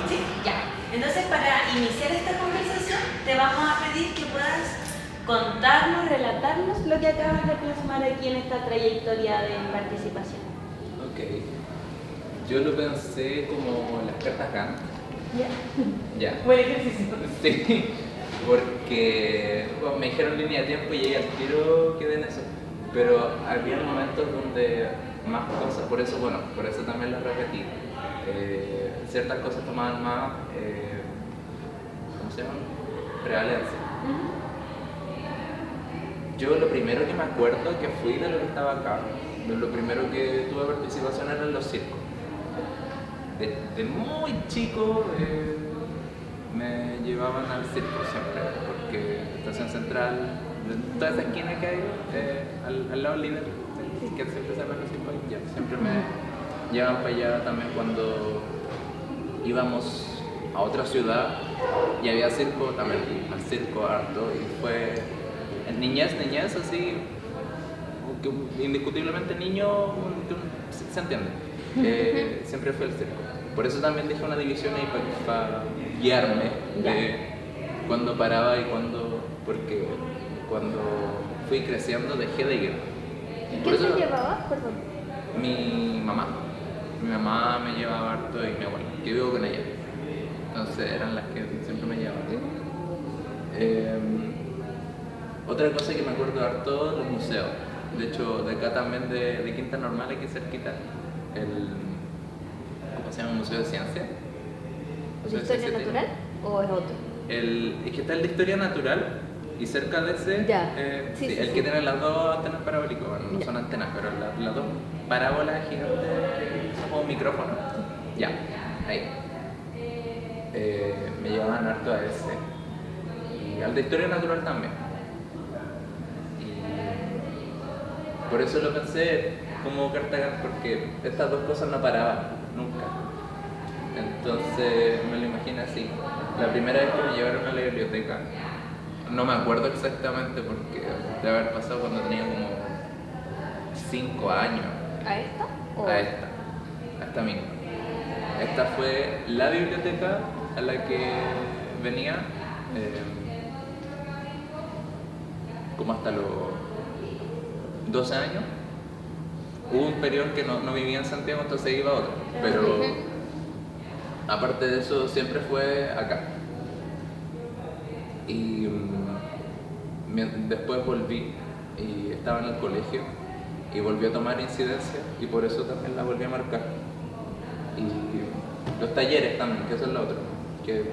¿Sí? Ya. Entonces, para iniciar esta conversación, te vamos a pedir que puedas contarnos, relatarnos lo que acabas de plasmar aquí en esta trayectoria de participación. Ok. Yo lo pensé como las cartas Gantt. Ya. Ya. Buen ejercicio. Sí, porque bueno, me dijeron línea de tiempo y al tiro quedé en eso. Pero había momentos donde más cosas, por eso también lo repetí. Ciertas cosas tomaban más, ¿cómo se llama? Prevalencia. Yo lo primero que me acuerdo que fui de lo que estaba acá, lo primero que tuve participación eran los circos. De muy chico me llevaban al circo siempre, porque Estación Central, toda esa esquina que hay al lado del líder, que siempre se llama circo, ya siempre me llevaban para allá también cuando íbamos a otra ciudad y había circo también, al circo harto, y fue en niñez así, que indiscutiblemente niño, se entiende, siempre fue el circo. Por eso también dejé una división ahí para guiarme de cuándo paraba y cuándo, porque cuando fui creciendo dejé de ir. ¿Quién te llevaba? Perdón. Mi mamá me llevaba harto y mi abuela, que vivo con ella. Entonces eran las que siempre me llevaban. Otra cosa que me acuerdo harto, los museos. De hecho, de acá también de Quinta Normal, aquí cerquita, ¿cómo se llama? Museo de Ciencia. ¿De historia natural o es otro? Es que está el de Historia Natural y cerca de ese, sí, el que tiene las dos antenas parabólicas, bueno, no son antenas, pero las dos parábolas gigantes como micrófonos. Ya, ahí. Me llevaban harto a ese. Y al de Historia Natural también. Por eso lo pensé como carta Gantt, porque estas dos cosas no paraban nunca. Entonces me lo imaginé así. La primera vez que me llevaron a la biblioteca, no me acuerdo exactamente porque debe haber pasado cuando tenía como 5 años. ¿A esta? ¿O? A esta misma. Esta fue la biblioteca a la que venía como hasta los 12 años. Hubo un periodo que no vivía en Santiago, entonces iba a otro. Pero aparte de eso, siempre fue acá. Y después volví y estaba en el colegio y volví a tomar incidencia y por eso también la volví a marcar. Y los talleres también, que eso es lo otro. Que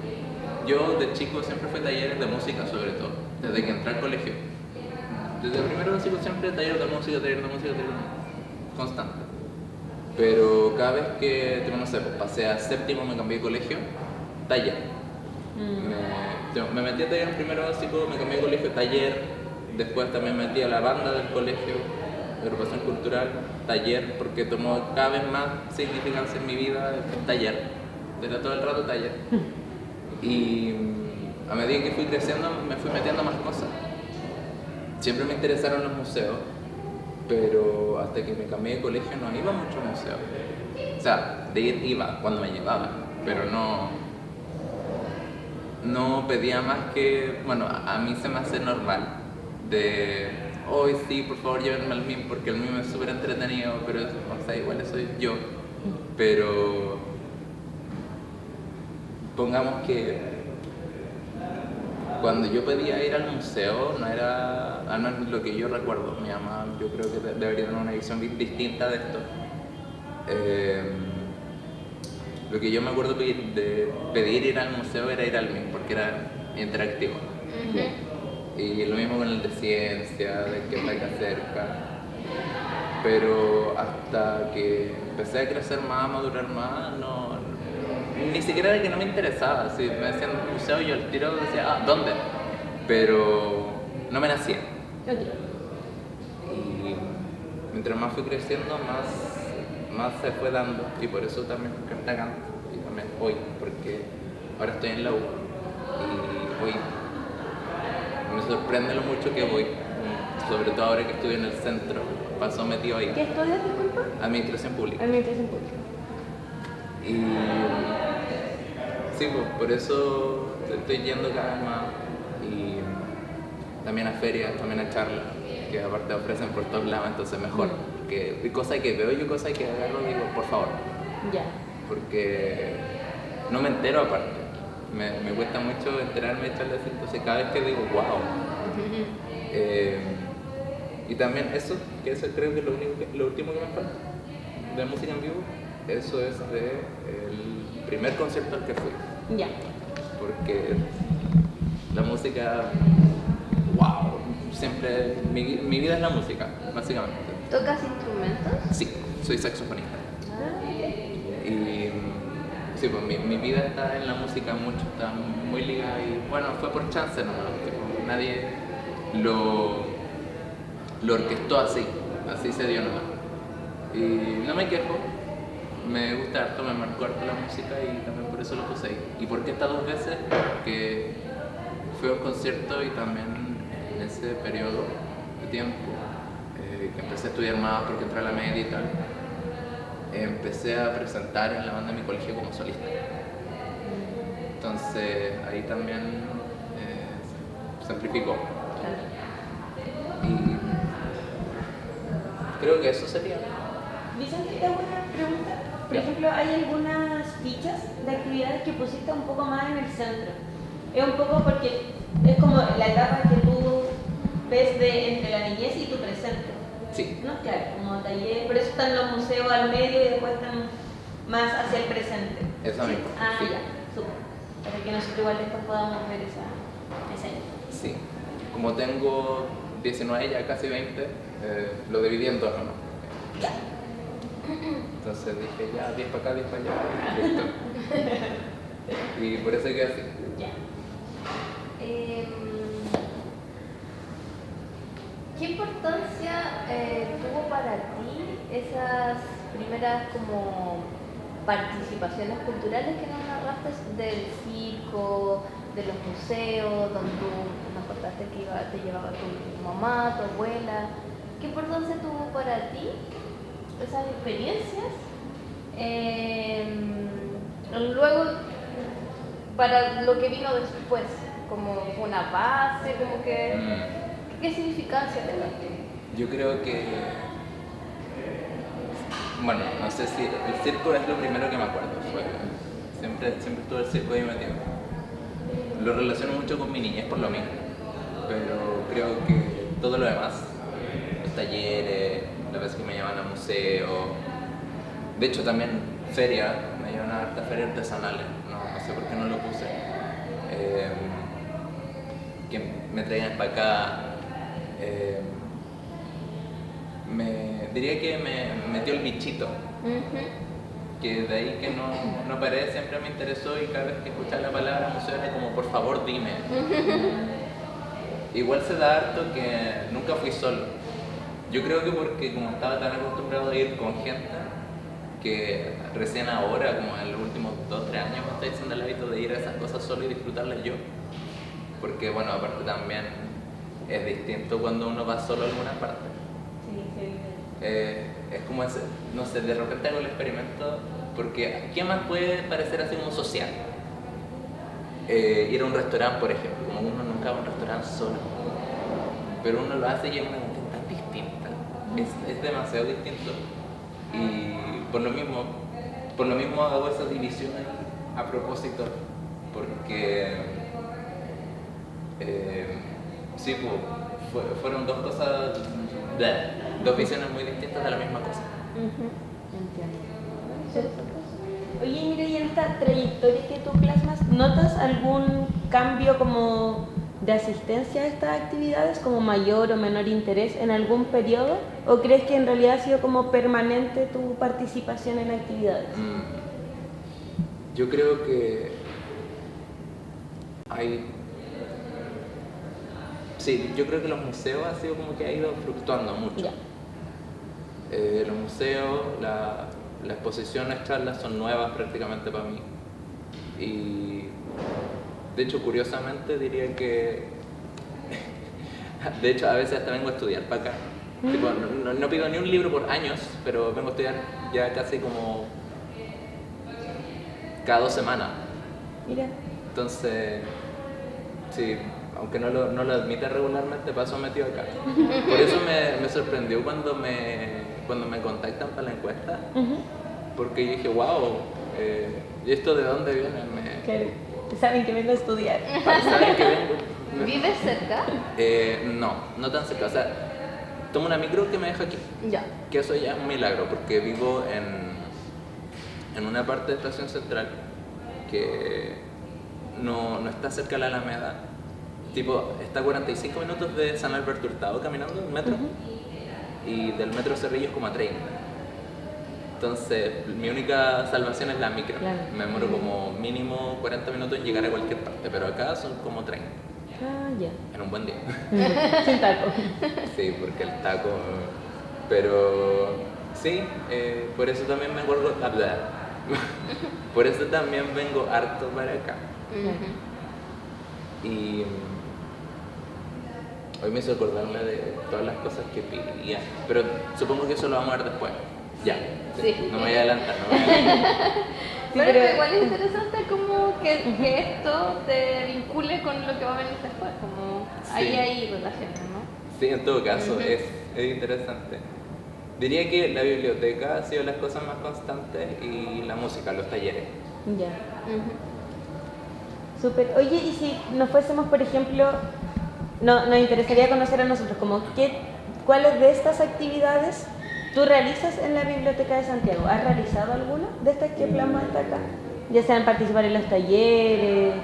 yo de chico siempre fui talleres de música sobre todo, desde que entré al colegio. Desde el primero básico siempre taller de música, constante. Pero cada vez que, no sé, pues pasé a séptimo, me cambié de colegio, taller. Me metí a taller en primero básico, me cambié de colegio, taller. Después también me metí a la banda del colegio, agrupación cultural, taller, porque tomó cada vez más significancia en mi vida el taller. Desde todo el rato taller. Y a medida que fui creciendo me fui metiendo más cosas. Siempre me interesaron los museos, pero hasta que me cambié de colegio no iba mucho a museos. O sea, de ir iba cuando me llevaban, pero no pedía más que, bueno, a mí se me hace normal de hoy sí, por favor llévenme al MIM porque el MIM es súper entretenido, pero o sea, igual soy yo. Pero pongamos que cuando yo pedía ir al museo, no era, al menos lo que yo recuerdo, mi mamá yo creo que debería tener una visión distinta de esto. Lo que yo me acuerdo de pedir ir al museo era ir al MIM, porque era interactivo. Y lo mismo con el de ciencia, de que está acá cerca. Pero hasta que empecé a crecer más, a madurar más, ni siquiera era que no me interesaba. Si me decían museo, yo al tiro decía, ¿dónde? Pero no me nacía. Y mientras más fui creciendo, más se fue dando. Y por eso también carta Gantt, y también hoy, porque ahora estoy en la U. Y hoy me sorprende lo mucho que voy, sobre todo ahora que estudio en el centro, paso metido ahí. ¿Qué estudias, disculpa? Administración pública. Administración pública. Y Sí, pues, por eso estoy yendo cada vez más y también a ferias, también a charlas, que aparte ofrecen por todos lados, entonces mejor. Porque hay cosas que veo y cosas que agarro y digo, por favor, Ya. porque no me entero aparte. Me cuesta mucho enterarme de charlas, entonces cada vez que digo, wow. Y también eso creo que es lo último que me falta de música en vivo, eso es de el primer concierto al que fui. Ya. Porque la música, wow, siempre, mi vida es la música, básicamente. ¿Tocas instrumentos? Sí, soy saxofonista. Ah, ok. Y sí, pues mi vida está en la música mucho, está muy ligada y bueno, fue por chance nomás, tipo, nadie lo orquestó así se dio nomás. Y no me quejo, me gusta harto, me marcó harto la música y también por eso lo puse ahí. ¿Y por qué estas 2 veces? Porque fui a un concierto y también en ese periodo de tiempo que empecé a estudiar más porque entré a la media y tal, empecé a presentar en la banda de mi colegio como solista. Entonces ahí también se amplificó. Y creo que eso sería. Vicente, te hago una pregunta. Por Ya. ejemplo, ¿hay algunas fichas de actividades que pusiste un poco más en el centro? Es un poco porque es como la etapa que tú ves entre la niñez y tu presente. Sí, No, claro, como taller, por eso están los museos al medio y después están más hacia el presente. eso ¿Sí? mismo. Ah, Sí. ya, súper. Para que nosotros igual después podamos ver esa Sí, como tengo 19 ya casi 20, lo dividí en 2 nomás. Ya. Entonces dije ya 10 para acá, 10 para allá, y listo. Y por eso quedé así. Ya. ¿Qué importancia tuvo para ti esas primeras como participaciones culturales que nos narraste del circo, de los museos, donde tú nos contaste que te llevaba tu mamá, tu abuela? ¿Qué importancia tuvo para ti esas experiencias? Luego, para lo que vino después, como una base, como que... ¿Qué significancia te da? Yo creo que, bueno, no sé si el circo es lo primero que me acuerdo. Siempre estuve el circo ahí metido. Lo relaciono mucho con mi niñez por lo mismo, pero creo que todo lo demás, los talleres, las veces que me llevan a museo, de hecho también feria, me llevan a hartas ferias artesanales, no sé por qué no lo puse, que me traían para acá. Diría que me metió el bichito, que de ahí que no paré, siempre me interesó y cada vez que escuchaba la palabra museo era como por favor dime. Igual se da harto que nunca fui solo. Yo creo que porque como estaba tan acostumbrado a ir con gente, que recién ahora, como en los últimos 2 o 3 años, me estoy haciendo el hábito de ir a esas cosas solo y disfrutarlas yo. Porque bueno, aparte también es distinto cuando uno va solo a alguna parte. Es como ese, no sé, de repente hago el experimento porque ¿qué más puede parecer así como social? Ir a un restaurante, por ejemplo, como uno nunca va a un restaurante solo, pero uno lo hace y es una cuestión tan distinta, es demasiado distinto y por lo mismo hago esa división ahí a propósito, porque sí, fueron 2 cosas, dos visiones muy distintas de la misma cosa. Entiendo. Oye, mira, y en esta trayectoria que tú plasmas, ¿notas algún cambio como de asistencia a estas actividades, como mayor o menor interés en algún periodo? ¿O crees que en realidad ha sido como permanente tu participación en actividades? Yo creo que sí, yo creo que los museos ha sido como que ha ido fluctuando mucho. Ya. Los museos, las exposiciones, charlas son nuevas prácticamente para mí. Y de hecho, curiosamente diría que de hecho a veces hasta vengo a estudiar para acá. Tipo, no pido ni un libro por años, pero vengo a estudiar ya casi como cada 2 semanas. Mira. Entonces, sí, aunque no lo admita regularmente, paso metido acá. Por eso me sorprendió cuando me contactan para la encuesta, porque yo dije, wow, ¿y esto de dónde viene? Claro. Saben que vengo a estudiar. ¿Saben que vengo? ¿Vives cerca? No tan cerca. O sea, tomo una micro que me deja aquí. Ya. Que eso ya es un milagro, porque vivo en una parte de Estación Central que no está cerca de la Alameda. Tipo, está a 45 minutos de San Alberto Hurtado caminando en metro, y del metro Cerrillos como a 30. Entonces, mi única salvación es la micro. Claro. Me demoro como mínimo 40 minutos en llegar a cualquier parte, pero acá son como 30. Ah, ya. En un buen día. Sin taco. Sí, porque el taco... Pero sí, por eso también vengo por eso también vengo harto para acá. Y hoy me hizo acordarme de todas las cosas que pidía, pero supongo que eso lo vamos a ver después. Ya, Sí. no me voy a adelantar. Pero igual es interesante como que esto te vincule con lo que va a venir después, como ahí Sí. hay relaciones, ¿no? Sí, en todo caso, es interesante. Diría que la biblioteca ha sido las cosas más constantes y la música, los talleres. Ya. Súper. Oye, y si nos fuésemos, por ejemplo, nos interesaría conocer a nosotros, como ¿cuáles de estas actividades tú realizas en la Biblioteca de Santiago? ¿Has realizado alguna de estas que plasmas hasta acá? Ya sean participar en los talleres.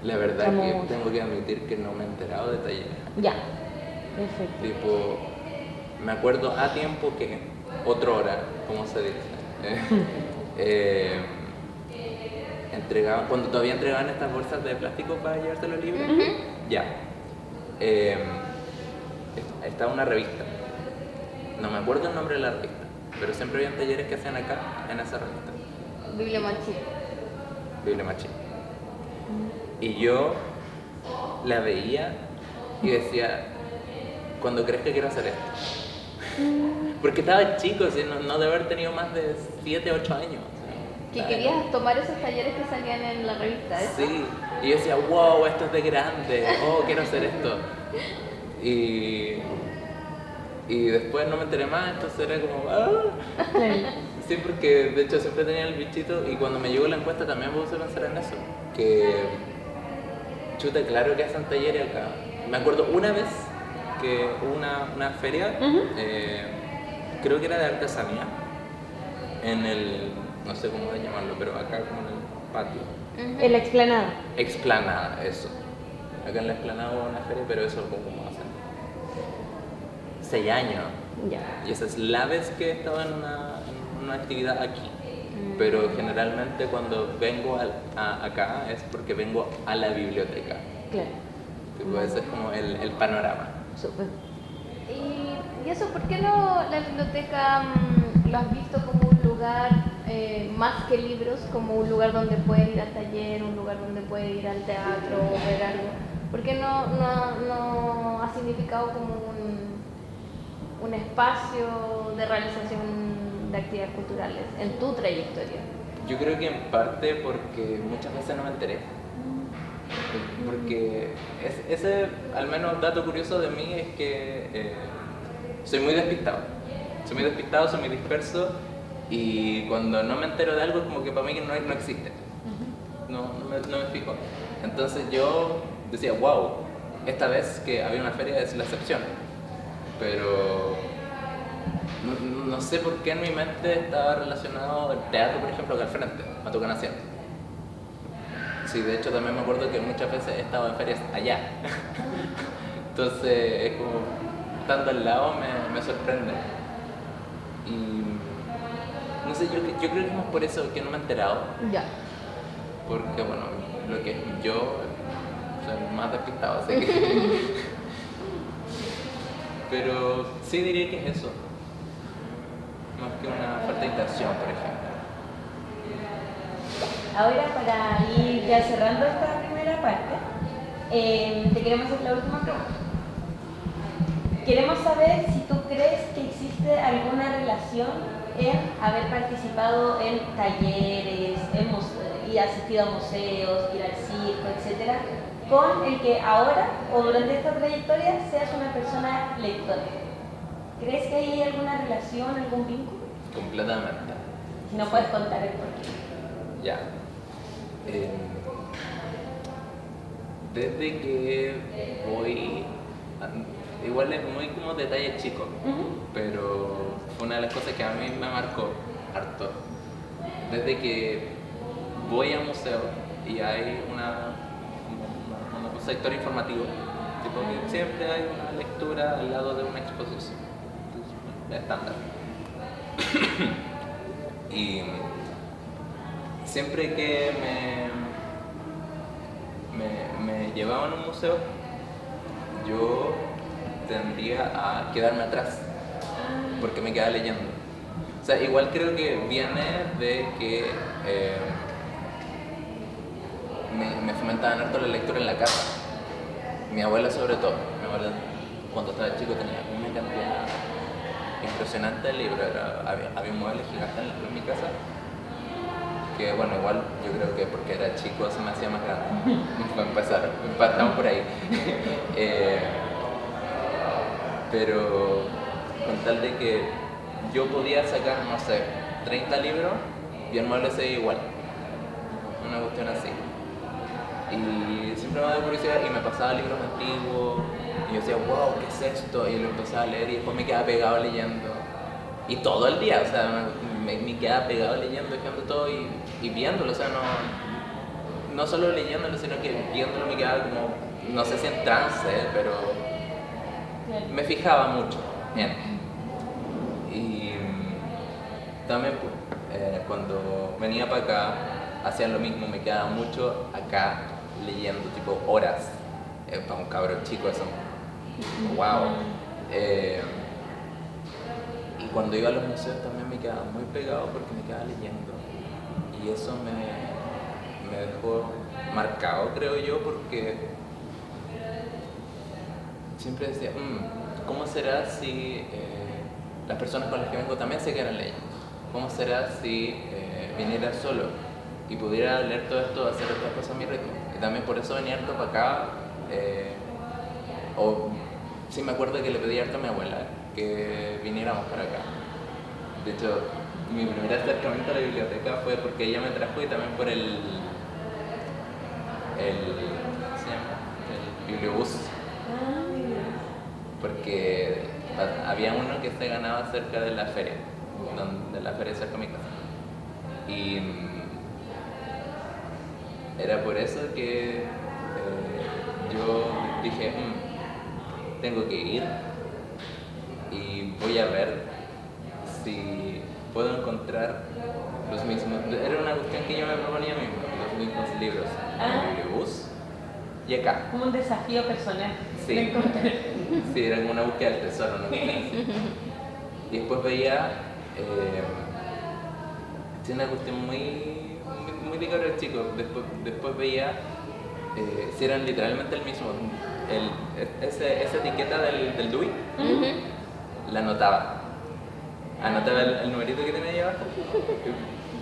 La verdad Como- que tengo que admitir que no me he enterado de talleres. Ya. Perfecto. Tipo, me acuerdo a tiempo que otrora, ¿cómo se dice? Entregaban, cuando todavía entregaban estas bolsas de plástico para llevarse los libros, ya. Estaba una revista. No me acuerdo el nombre de la revista, pero siempre habían talleres que hacían acá en esa revista, Bibliomachi. Biblia Machín. Y yo la veía y decía, cuando crees que quiero hacer esto. Porque estaba chico, así, no debe haber tenido más de 7, 8 años. Que querías tomar esos talleres que salían en la revista, ¿eso? Sí, y yo decía, wow, esto es de grande, oh, quiero hacer esto. Y después no me enteré más, entonces era como, Claro. Sí, porque de hecho siempre tenía el bichito, y cuando me llegó la encuesta también me puse a pensar en eso. Que, chuta, claro que hacen talleres acá. Me acuerdo una vez que hubo una feria, creo que era de artesanía, en el, no sé cómo llamarlo, pero acá como en el patio. En la explanada. Explanada, eso. Acá en la explanada hubo una feria, pero eso fue como hace 6 años. Ya. Y esa es la vez que he estado en una actividad aquí. Pero generalmente cuando vengo acá es porque vengo a la biblioteca. Claro. Tipo, ese es como el panorama. Súper. ¿Y eso por qué no la biblioteca lo has visto como un lugar más que libros, como un lugar donde puedes ir al taller, un lugar donde puedes ir al teatro o ver algo? ¿Por qué no ha significado como un espacio de realización de actividades culturales en tu trayectoria? Yo creo que en parte porque muchas veces no me enteré. Porque ese, al menos dato curioso de mí, es que soy muy despistado. Soy muy disperso, y cuando no me entero de algo es como que para mí no existe. No me fijo. Entonces yo decía, wow, esta vez que había una feria es la excepción. Pero no sé por qué en mi mente estaba relacionado el teatro, por ejemplo, acá al frente, Matucana Nación. Sí, de hecho también me acuerdo que muchas veces he estado en ferias allá. Entonces es como, estando al lado me sorprende. Y no sé, yo creo que es más por eso que no me he enterado. Ya. Porque bueno, lo que es yo soy más despistado, así que... Pero sí diría que es eso. Más que una falta de intención, por ejemplo. Ahora, para ir ya cerrando esta primera parte, te queremos hacer la última pregunta. Queremos saber si tú crees que existe alguna relación en haber participado en talleres, y asistido a museos, ir al circo, etcétera, con el que ahora o durante esta trayectoria seas una persona lectora? ¿Crees que hay alguna relación, algún vínculo? Completamente. Si no puedes contar el porqué. Ya. Desde que voy, igual es muy como detalle chico, pero fue una de las cosas que a mí me marcó harto. Desde que voy a museo y hay un sector informativo, tipo que siempre hay una lectura al lado de una exposición, estándar. Y siempre que me llevaban a un museo, yo tendría a quedarme atrás, porque me quedaba leyendo. O sea, igual creo que viene de que me fomentaban harto la lectura en la casa. Mi abuela sobre todo. Mi abuela cuando estaba chico tenía una cantidad impresionante de libros. Había un mueble gigante en mi casa. Que bueno, igual yo creo que porque era chico se me hacía más grande. Empezamos por ahí. Pero con tal de que yo podía sacar, no sé, 30 libros y el mueble se veía igual. Una cuestión así. Y siempre me daba curiosidad y me pasaba libros antiguos y yo decía, wow, ¿qué es esto? Y lo empezaba a leer y después me quedaba pegado leyendo. Y todo el día, o sea, me quedaba pegado leyendo, dejando todo y viéndolo, o sea, no solo leyéndolo, sino que viéndolo me quedaba como, no sé si en trance, pero me fijaba mucho en. Y también cuando venía para acá, hacían lo mismo, me quedaba mucho acá leyendo, tipo horas, para un cabro chico eso, wow. Y cuando iba a los museos también me quedaba muy pegado porque me quedaba leyendo. Y eso me dejó marcado, creo yo, porque siempre decía, ¿cómo será si las personas con las que vengo también se quedaran leyendo? ¿Cómo será si viniera solo y pudiera leer todo esto, hacer otras cosas a mi ritmo? Y también por eso venía harto para acá. Sí me acuerdo que le pedí harto a mi abuela que viniéramos para acá. De hecho, mi primer acercamiento a la biblioteca fue porque ella me trajo y también por el ¿cómo se llama? El bibliobús. Porque había uno que se ganaba cerca de la feria, cerca de mi casa. Y era por eso que yo dije, tengo que ir y voy a ver si puedo encontrar los mismos. Era una cuestión que yo me proponía mismo, los mismos libros en el bibliobús y acá. Como un desafío personal. Sí, sí, era como una búsqueda del tesoro, ¿no? Y después veía, tiene una cuestión muy de cabros chicos. Después veía si eran literalmente el mismo. Esa etiqueta del DUI, la anotaba el numerito que tenía ahí abajo.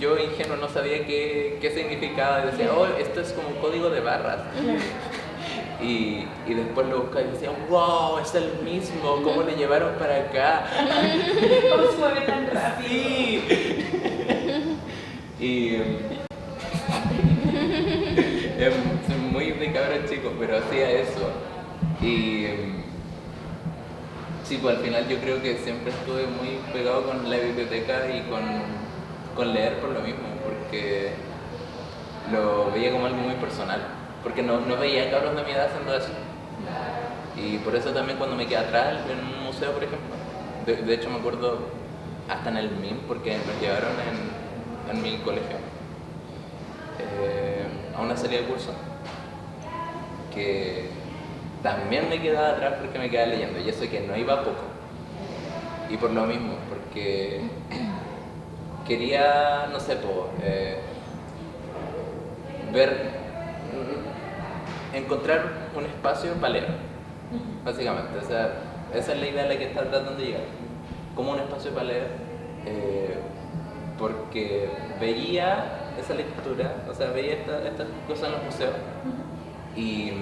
Yo ingenuo no sabía qué significaba y decía, esto es como un código de barras. Y después lo buscaba y decía, wow, es el mismo, ¿cómo le llevaron para acá? ¿Cómo se mueve tan rápido? Sí. Y soy muy de cabrón chico, pero hacía eso. Y sí, pues al final yo creo que siempre estuve muy pegado con la biblioteca y con leer por lo mismo, porque lo veía como algo muy personal, porque no veía cabros de mi edad haciendo eso. Y por eso también cuando me quedé atrás en un museo, por ejemplo, de hecho me acuerdo hasta en el MIM, porque me llevaron en mi colegio a una serie de cursos que también me quedaba atrás porque me quedaba leyendo, y eso que no iba poco. Y por lo mismo, porque quería, no sé, encontrar un espacio para leer, básicamente. O sea, esa es la idea a la que está tratando de llegar. Como un espacio para leer porque veía esa lectura, o sea, veía estas cosas en los museos y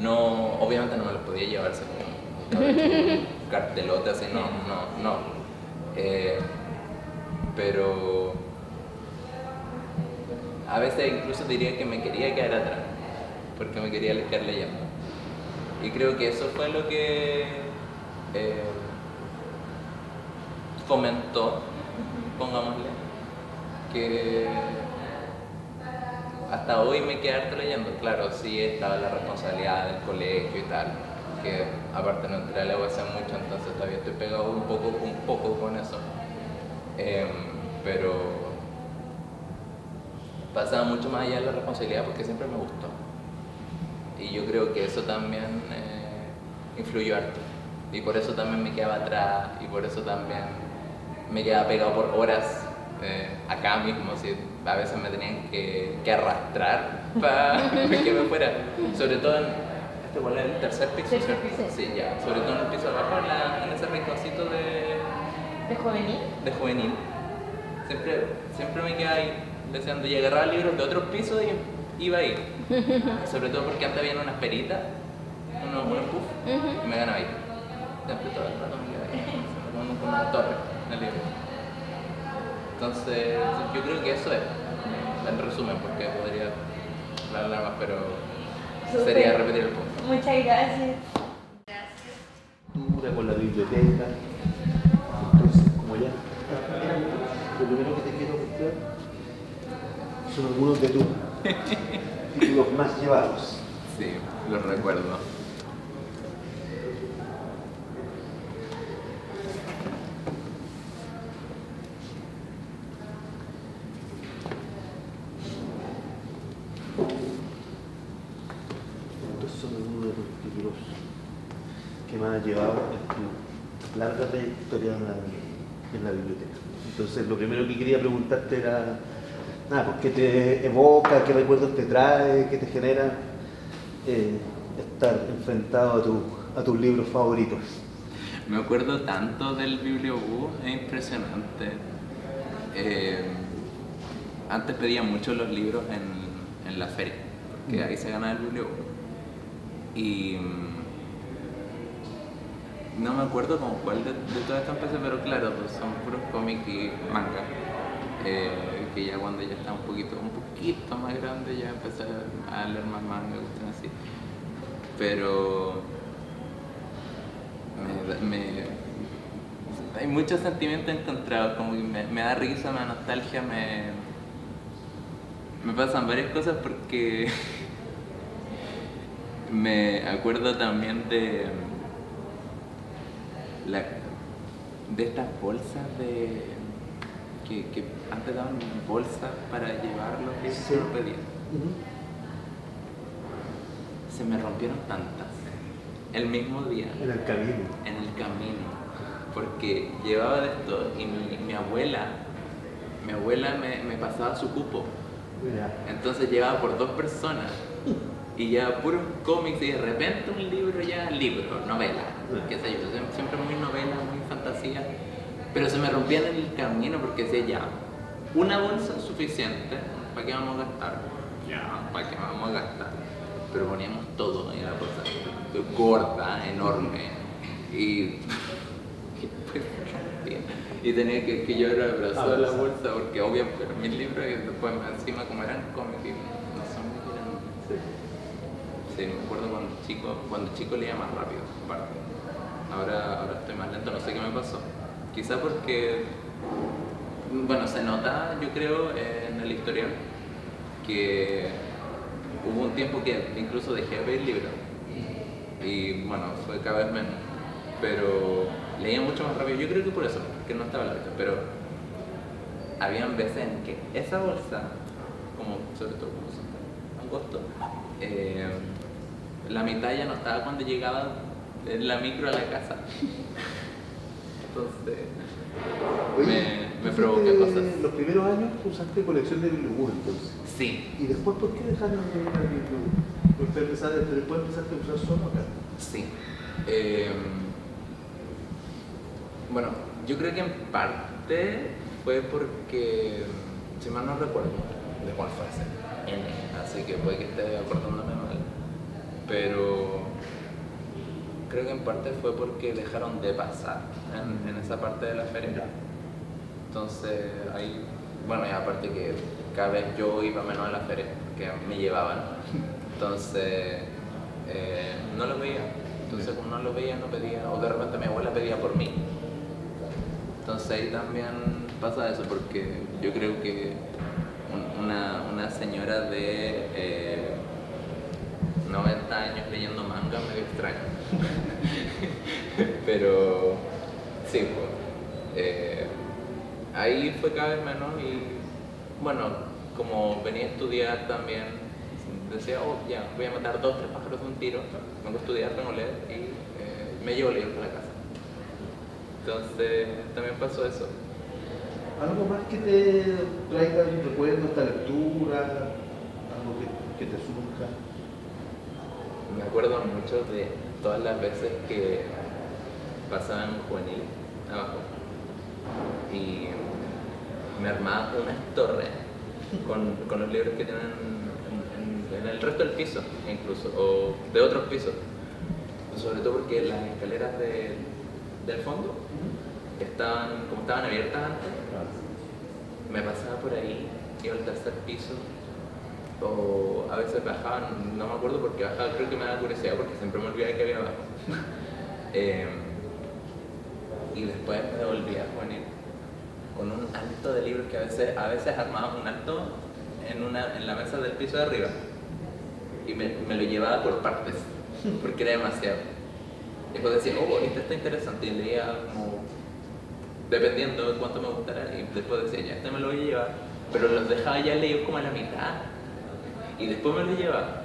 no, obviamente no me los podía llevarse como un cartelote así, no. Pero a veces incluso diría que me quería quedar atrás, porque me quería quedar leyendo. Y creo que eso fue lo que fomentó, pongámosle, que hasta hoy me quedé harto leyendo. Claro, sí estaba la responsabilidad del colegio y tal, que aparte no entré a la UAS mucho, entonces todavía estoy pegado un poco con eso. Pero pasaba mucho más allá de la responsabilidad porque siempre me gustó. Y yo creo que eso también influyó harto. Y por eso también me quedaba atrás y por eso también me quedaba pegado por horas acá mismo. ¿Sí? A veces me tenían que arrastrar para que me fuera. Sobre todo ¿este cuál es el tercer piso? Tercer piso. Sí, ya. Sobre todo en el piso de abajo, en ese rinconcito ¿De juvenil? de juvenil. Siempre me quedaba ahí deseando y agarraba libros de otros pisos y iba ahí. Sobre todo porque antes habían unas peritas, unos puffs, y me ganaba ahí. Siempre todo el rato me quedaba ahí, como una torre en el libro. Entonces, yo creo que eso es, en resumen, porque podría hablar más, pero Súper. sería repetir el punto. Muchas gracias. Con la biblioteca. Entonces, como ya lo primero que te quiero mostrar son algunos de tus títulos más llevados. Sí, lo recuerdo. Estos son algunos de tus títulos que más has llevado en tu larga trayectoria en la biblioteca. Entonces, lo primero que quería preguntarte era, pues, ¿qué te evoca, qué recuerdos te trae, qué te genera estar enfrentado a tus libros favoritos? Me acuerdo tanto del bibliobús, es impresionante. Antes pedía mucho los libros en la feria, porque ahí se ganaba el bibliobús. Y no me acuerdo como cuál de todas estas empecé, pero claro, pues son puros cómics y manga. Que ya cuando ya estaba un poquito más grande ya empecé a leer más manga, cuestiones así. Pero hay muchos sentimientos encontrados, como que me da risa, me da nostalgia, me pasan varias cosas porque me acuerdo también de estas bolsas que antes daban bolsas para llevarlos y Sí. se lo pedían. Se me rompieron tantas el mismo día En el camino. en el camino, porque llevaba de esto y mi abuela me pasaba su cupo, Ya. entonces llevaba por 2 personas y ya puros cómics y de repente un libro, novela, qué sé yo, siempre muy novela, muy fantasía, pero se me rompían en el camino porque decía ya, una bolsa es suficiente, ¿para qué vamos a gastar? Ya, ¿para qué vamos a gastar? Pero poníamos todo en la bolsa, gorda, enorme, y tenía que yo era abrazado a la bolsa porque obviamente mis libros y después encima como eran cómics no son muy grandes. Sí, me acuerdo cuando chico leía más rápido, aparte. Ahora estoy más lento, no sé qué me pasó. Quizá porque, bueno, se nota, yo creo, en el historial que hubo un tiempo que incluso dejé de pedir libros. Y bueno, fue cada vez menos. Pero leía mucho más rápido, yo creo que por eso, que no estaba larga. Pero habían veces en que esa bolsa, como sobre todo como son angostos, la mitad ya no estaba cuando llegaba en la micro a la casa. Entonces, me provoca cosas. Los primeros años usaste colección de bibliobús, entonces. Sí, ¿Y después por qué dejaron de ir al bibliobús? Después empezaste a usar solo acá. sí. Bueno, Yo creo que en parte fue porque, si mal no recuerdo, de cuál fue ese N, así que puede que esté acordándome mal, pero creo que en parte fue porque dejaron de pasar en esa parte de la feria. Entonces ahí, bueno, y aparte que cada vez yo iba menos a la feria, que me llevaban, entonces no lo veía. Entonces como no lo veía, no pedía, o de repente mi abuela pedía por mí. Entonces ahí también pasa eso, porque yo creo que una señora de 90 años leyendo manga medio extraño. Pero sí, pues, ahí fue cada vez menos y bueno, como venía a estudiar también, decía, oh, ya, voy a matar 2, 3 pájaros de un tiro, vengo a estudiar, vengo a leer y me llevo libros para la casa. Entonces también pasó eso. ¿Algo más que te traiga un recuerdo, esta lectura? ¿Algo que te surja? Me acuerdo mucho de todas las veces que pasaba en juvenil abajo y me armaba unas torres con los libros que tienen en el resto del piso, incluso, o de otros pisos. Sobre todo porque las escaleras del fondo como estaban abiertas antes, me pasaba por ahí, iba al tercer piso, o a veces bajaba, no me acuerdo porque bajaba, creo que me daba curiosidad porque siempre me olvidaba que había abajo. Y después me volvía a poner con un alto de libros que a veces armaba un alto en la mesa del piso de arriba y me lo llevaba por partes porque era demasiado. Después decía, oh, este está interesante, y leía como dependiendo de cuánto me gustara, y después decía, ya, este me lo voy a llevar, pero los dejaba ya leídos como a la mitad y después me los llevaba.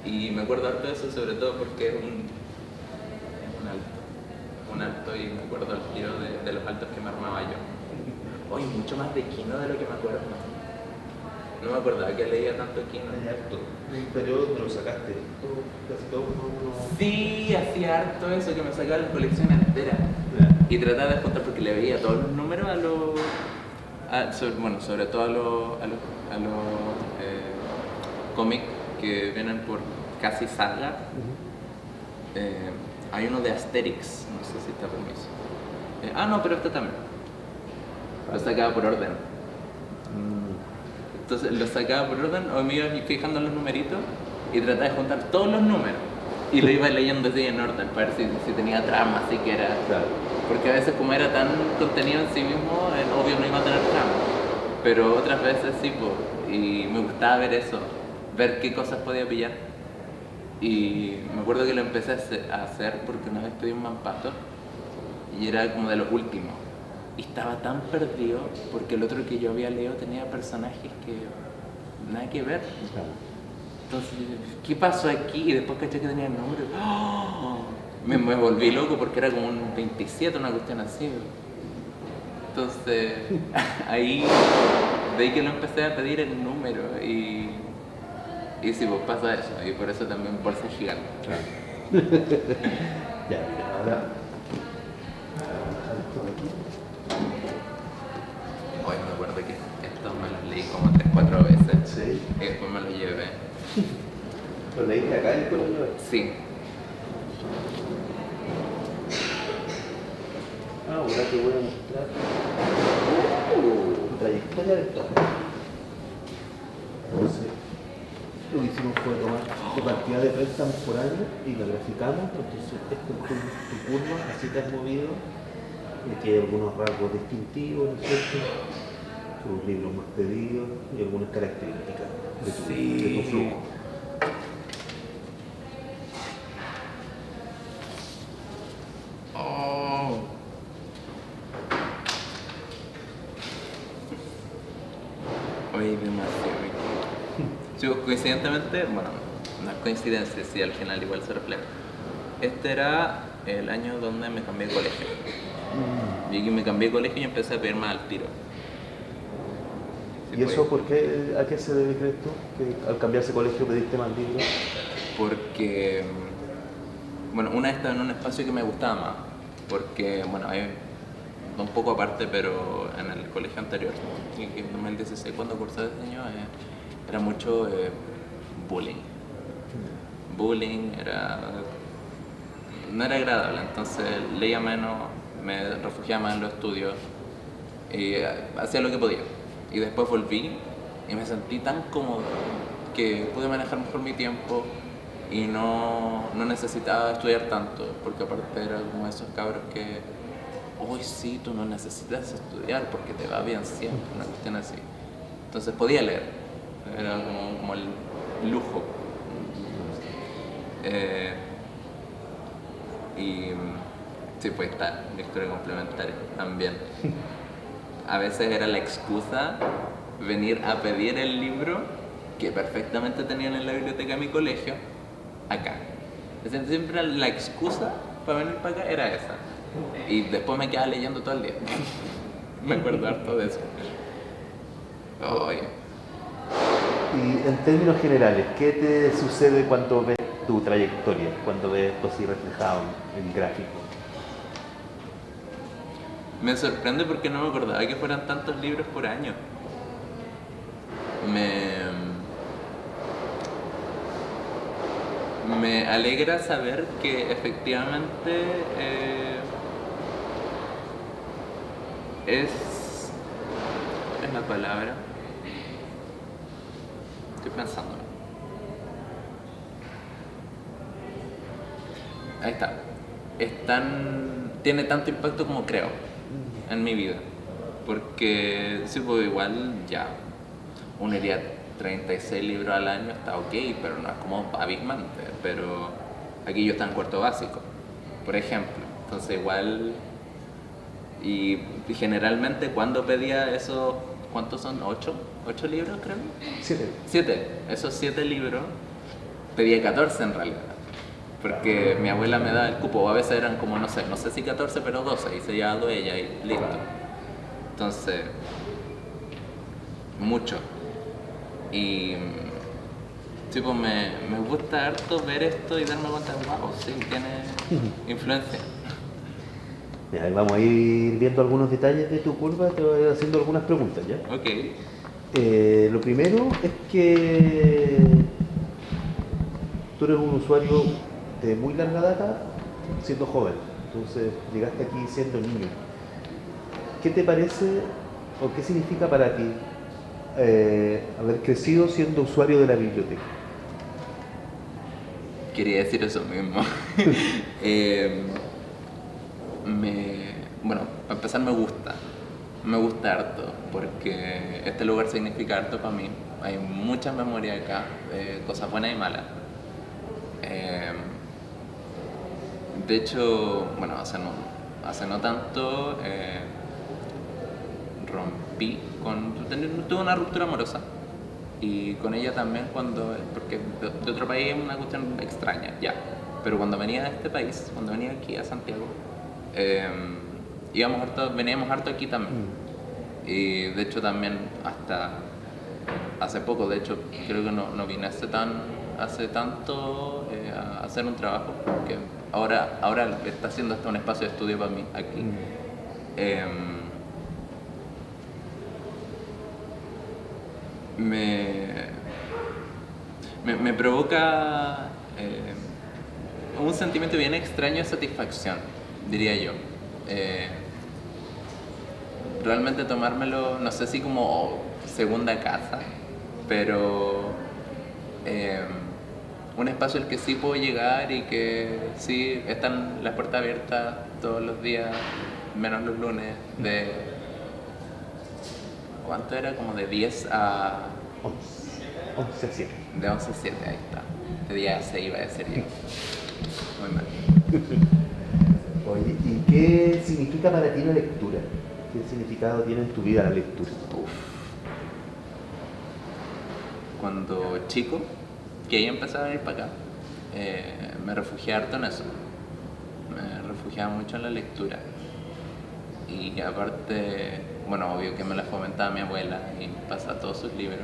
Y me acuerdo harto de eso, sobre todo porque es un alto, y me acuerdo al tiro de los altos que me armaba yo. Hoy mucho más de Kino de lo que me acuerdo. No me acordaba que leía tanto Kino. ¿En un periodo donde lo sacaste? Casi todo uno... Sí, hacía harto eso, que me sacaba la colección entera. Y trataba de juntar porque le veía todos los números sobre todo a los cómics que vienen por casi saga. Hay uno de Asterix, no sé si está permiso. No, pero este también. Lo sacaba por orden. Entonces lo sacaba por orden, o me iba fijando en los numeritos y trataba de juntar todos los números. Y lo iba leyendo así en orden para ver si tenía trama, siquiera. Claro. Porque a veces como era tan contenido en sí mismo, obvio no iba a tener trama. Pero otras veces sí, y me gustaba ver eso, ver qué cosas podía pillar. Y me acuerdo que lo empecé a hacer porque una vez pedí un mampato y era como de los últimos. Y estaba tan perdido porque el otro que yo había leído tenía personajes que nada que ver. Claro. Entonces, ¿qué pasó aquí? Y después caché que tenía el nombre. ¡Oh! Me volví loco porque era como un 27, una cuestión así. Entonces, ahí, de ahí que lo empecé a pedir el número y sí, pues pasa eso. Y por eso también bolsa gigante. Claro. Ya, ahora... Hoy me acuerdo que estos me los leí como 3-4 veces. Sí. Y después me los llevé. ¿Lo leíste acá en el colegio? Sí. Ahora te voy a mostrar la trayectoria de esto. Entonces, lo que hicimos fue tomar tu cantidad de préstamos por año y la graficamos. Entonces, esto es tu curva, así te has movido. Aquí hay algunos rasgos distintivos, ¿no es cierto? Tus libros más pedidos y algunas características de tu flujo. Oh. Oye, demasiado. Sí, coincidentemente, bueno, no es coincidencia, sí, al final igual se refleja. Este era el año donde me cambié de colegio. Y me cambié de colegio y empecé a pedir más al tiro. Sí, ¿Y eso por qué, a qué se debe, crees tú? Que al cambiarse de colegio pediste más libros. Porque, bueno, una vez estaba en un espacio que me gustaba más. Porque, bueno, un poco aparte, pero en el colegio anterior, en 2016, cuando cursé diseño, era mucho bullying. Bullying no era agradable, entonces leía menos, me refugiaba más en los estudios y hacía lo que podía. Y después volví y me sentí tan cómodo que pude manejar mejor mi tiempo y no necesitaba estudiar tanto, porque aparte era como esos cabros que hoy sí, tú no necesitas estudiar porque te va bien siempre, una cuestión así. Entonces podía leer, era como el lujo. Y sí, pues está la historia complementaria también. A veces era la excusa venir a pedir el libro que perfectamente tenían en la biblioteca de mi colegio, acá. Siempre la excusa para venir para acá era esa. Y después me quedaba leyendo todo el día. Me acuerdo harto de eso. Oye. Y en términos generales, ¿qué te sucede cuando ves tu trayectoria, cuando ves esto así reflejado en gráfico? Me sorprende porque no me acordaba que fueran tantos libros por año. Me alegra saber que efectivamente es la palabra. Estoy pensando. Ahí está. Tiene tanto impacto como creo en mi vida. Porque sí, pues igual ya uno iría 36 libros al año, está ok, pero no es como abismante. Pero aquí yo estaba en cuarto básico, por ejemplo. Entonces igual, y generalmente cuando pedía esos, ¿cuántos son? ¿8 libros creo? 7. Esos 7 libros, pedía 14 en realidad. Porque mi abuela me daba el cupo, o a veces eran como, no sé si 14, pero 12, y se llevaba 2 ella y listo. Entonces, mucho. Y tipo, me gusta harto ver esto y darme cuenta de, wow, sí, tiene influencia. Ya, vamos a ir viendo algunos detalles de tu curva, te voy haciendo algunas preguntas, ¿ya? Ok. Lo primero es que tú eres un usuario de muy larga data siendo joven, entonces llegaste aquí siendo niño. ¿Qué te parece o qué significa para ti haber crecido siendo usuario de la biblioteca? Quería decir eso mismo. Bueno, para empezar me gusta harto, porque este lugar significa harto para mí. Hay muchas memorias acá, cosas buenas y malas. De hecho, bueno, hace no tanto tuve una ruptura amorosa, y con ella también porque de otro país es una cuestión extraña, ya. Pero cuando venía a este país, cuando venía aquí a Santiago, veníamos harto aquí también. Y de hecho también hasta hace poco, de hecho creo que no vine hace tanto a hacer un trabajo, porque ahora está haciendo hasta un espacio de estudio para mí aquí. Me provoca un sentimiento bien extraño de satisfacción, diría yo. Realmente tomármelo, no sé si como segunda casa, pero un espacio al que sí puedo llegar y que sí están las puertas abiertas todos los días, menos los lunes, ¿cuánto era? Como de 10 a 11 a 7. De 11 a 7, ahí está. Este día se iba a decir yo. Muy mal. Oye, ¿y qué significa para ti la lectura? ¿Qué significado tiene en tu vida la lectura? Cuando chico, que ya empezaba a venir para acá, me refugié harto en eso. Me refugiaba mucho en la lectura. Y aparte, bueno, obvio que me la fomentaba mi abuela y pasaba todos sus libros.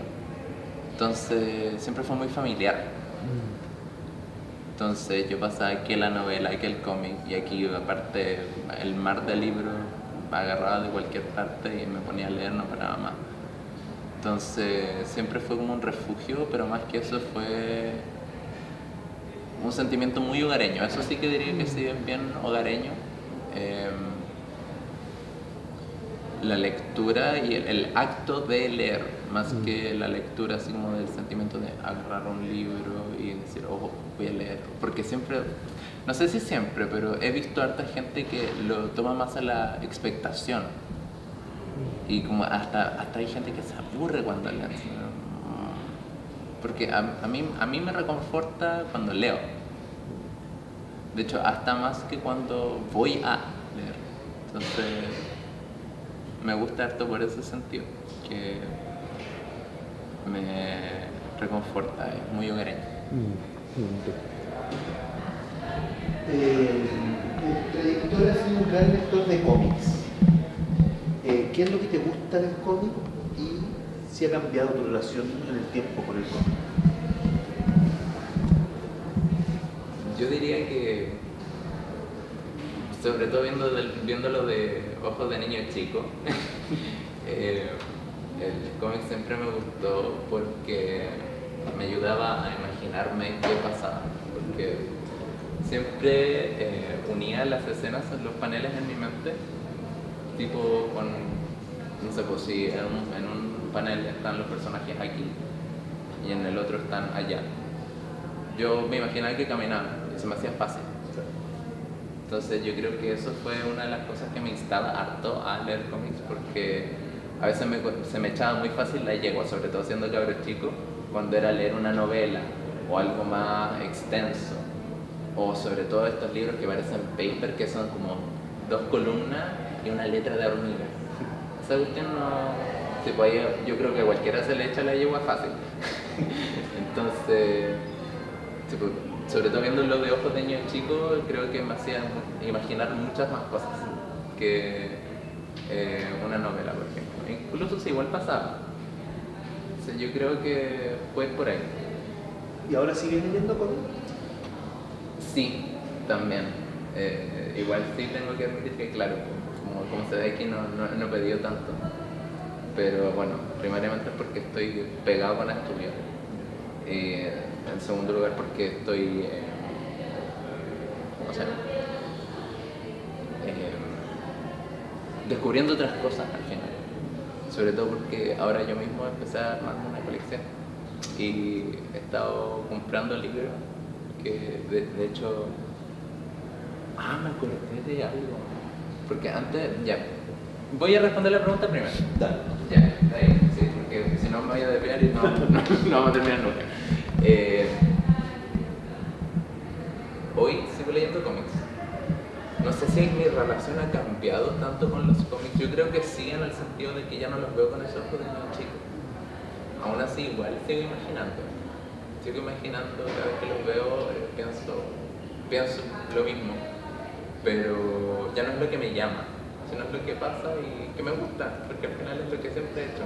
Entonces, siempre fue muy familiar. Entonces, yo pasaba aquí la novela, aquí el cómic, y aquí, aparte, el mar de libros agarraba de cualquier parte y me ponía a leer, no paraba más. Entonces siempre fue como un refugio, pero más que eso fue un sentimiento muy hogareño. Eso sí que diría que sí es bien hogareño. La lectura y el acto de leer, más que la lectura así como del sentimiento de agarrar un libro y decir, oh, voy a leer. Porque siempre, no sé si siempre, pero he visto a harta gente que lo toma más a la expectación. Y como hasta hay gente que se aburre cuando lee. Porque a mí me reconforta cuando leo. De hecho, hasta más que cuando voy a leer. Entonces, me gusta harto por ese sentido, que me reconforta, es muy hogareño. Tu trayectoria ha sido un gran lector de cómics. ¿Qué es lo que te gusta del cómic y si ha cambiado tu relación en el tiempo con el cómic? Yo diría que, sobre todo viéndolo de ojos de niño chico, el cómic siempre me gustó porque me ayudaba a imaginarme qué pasaba, porque siempre unía las escenas, los paneles en mi mente, tipo con, no sé, pues si en un panel están los personajes aquí y en el otro están allá. Yo me imaginaba que caminaban y se me hacía fácil. Entonces yo creo que eso fue una de las cosas que me instaba harto a leer cómics, porque a veces se me echaba muy fácil la yegua, sobre todo siendo cabro chico, cuando era leer una novela o algo más extenso, o sobre todo estos libros que parecen paper, que son como 2 columnas y una letra de hormiga. Esa cuestión no... Sí, pues yo creo que a cualquiera se le echa la yegua fácil. Entonces, sí, pues, sobre todo viéndolo de ojos de niño chico, creo que me hacía imaginar muchas más cosas que una novela, por ejemplo. Incluso si igual pasaba. O sea, yo creo que fue por ahí. ¿Y ahora sigues leyendo cómics? Sí, también. Igual sí tengo que admitir que, claro, como se ve aquí no he pedido tanto. Pero bueno, primariamente es porque estoy pegado con estudiar. En segundo lugar porque estoy, no sé, descubriendo otras cosas al final. Sobre todo porque ahora yo mismo empecé a armar una colección y he estado comprando libros que de hecho... me acordé de algo. Porque antes, ya, voy a responder la pregunta primero. Dale. Ya, está ahí, sí, porque si no me voy a desviar y no vamos a terminar nunca. Hoy sigo leyendo cómics. No sé si mi relación ha cambiado tanto con los cómics. Yo creo que sí, en el sentido de que ya no los veo con esos ojos de niño chico. Aún así, igual sigo imaginando. Sigo imaginando, cada vez que los veo, pienso lo mismo. Pero ya no es lo que me llama, sino es lo que pasa y que me gusta, porque al final es lo que siempre he hecho.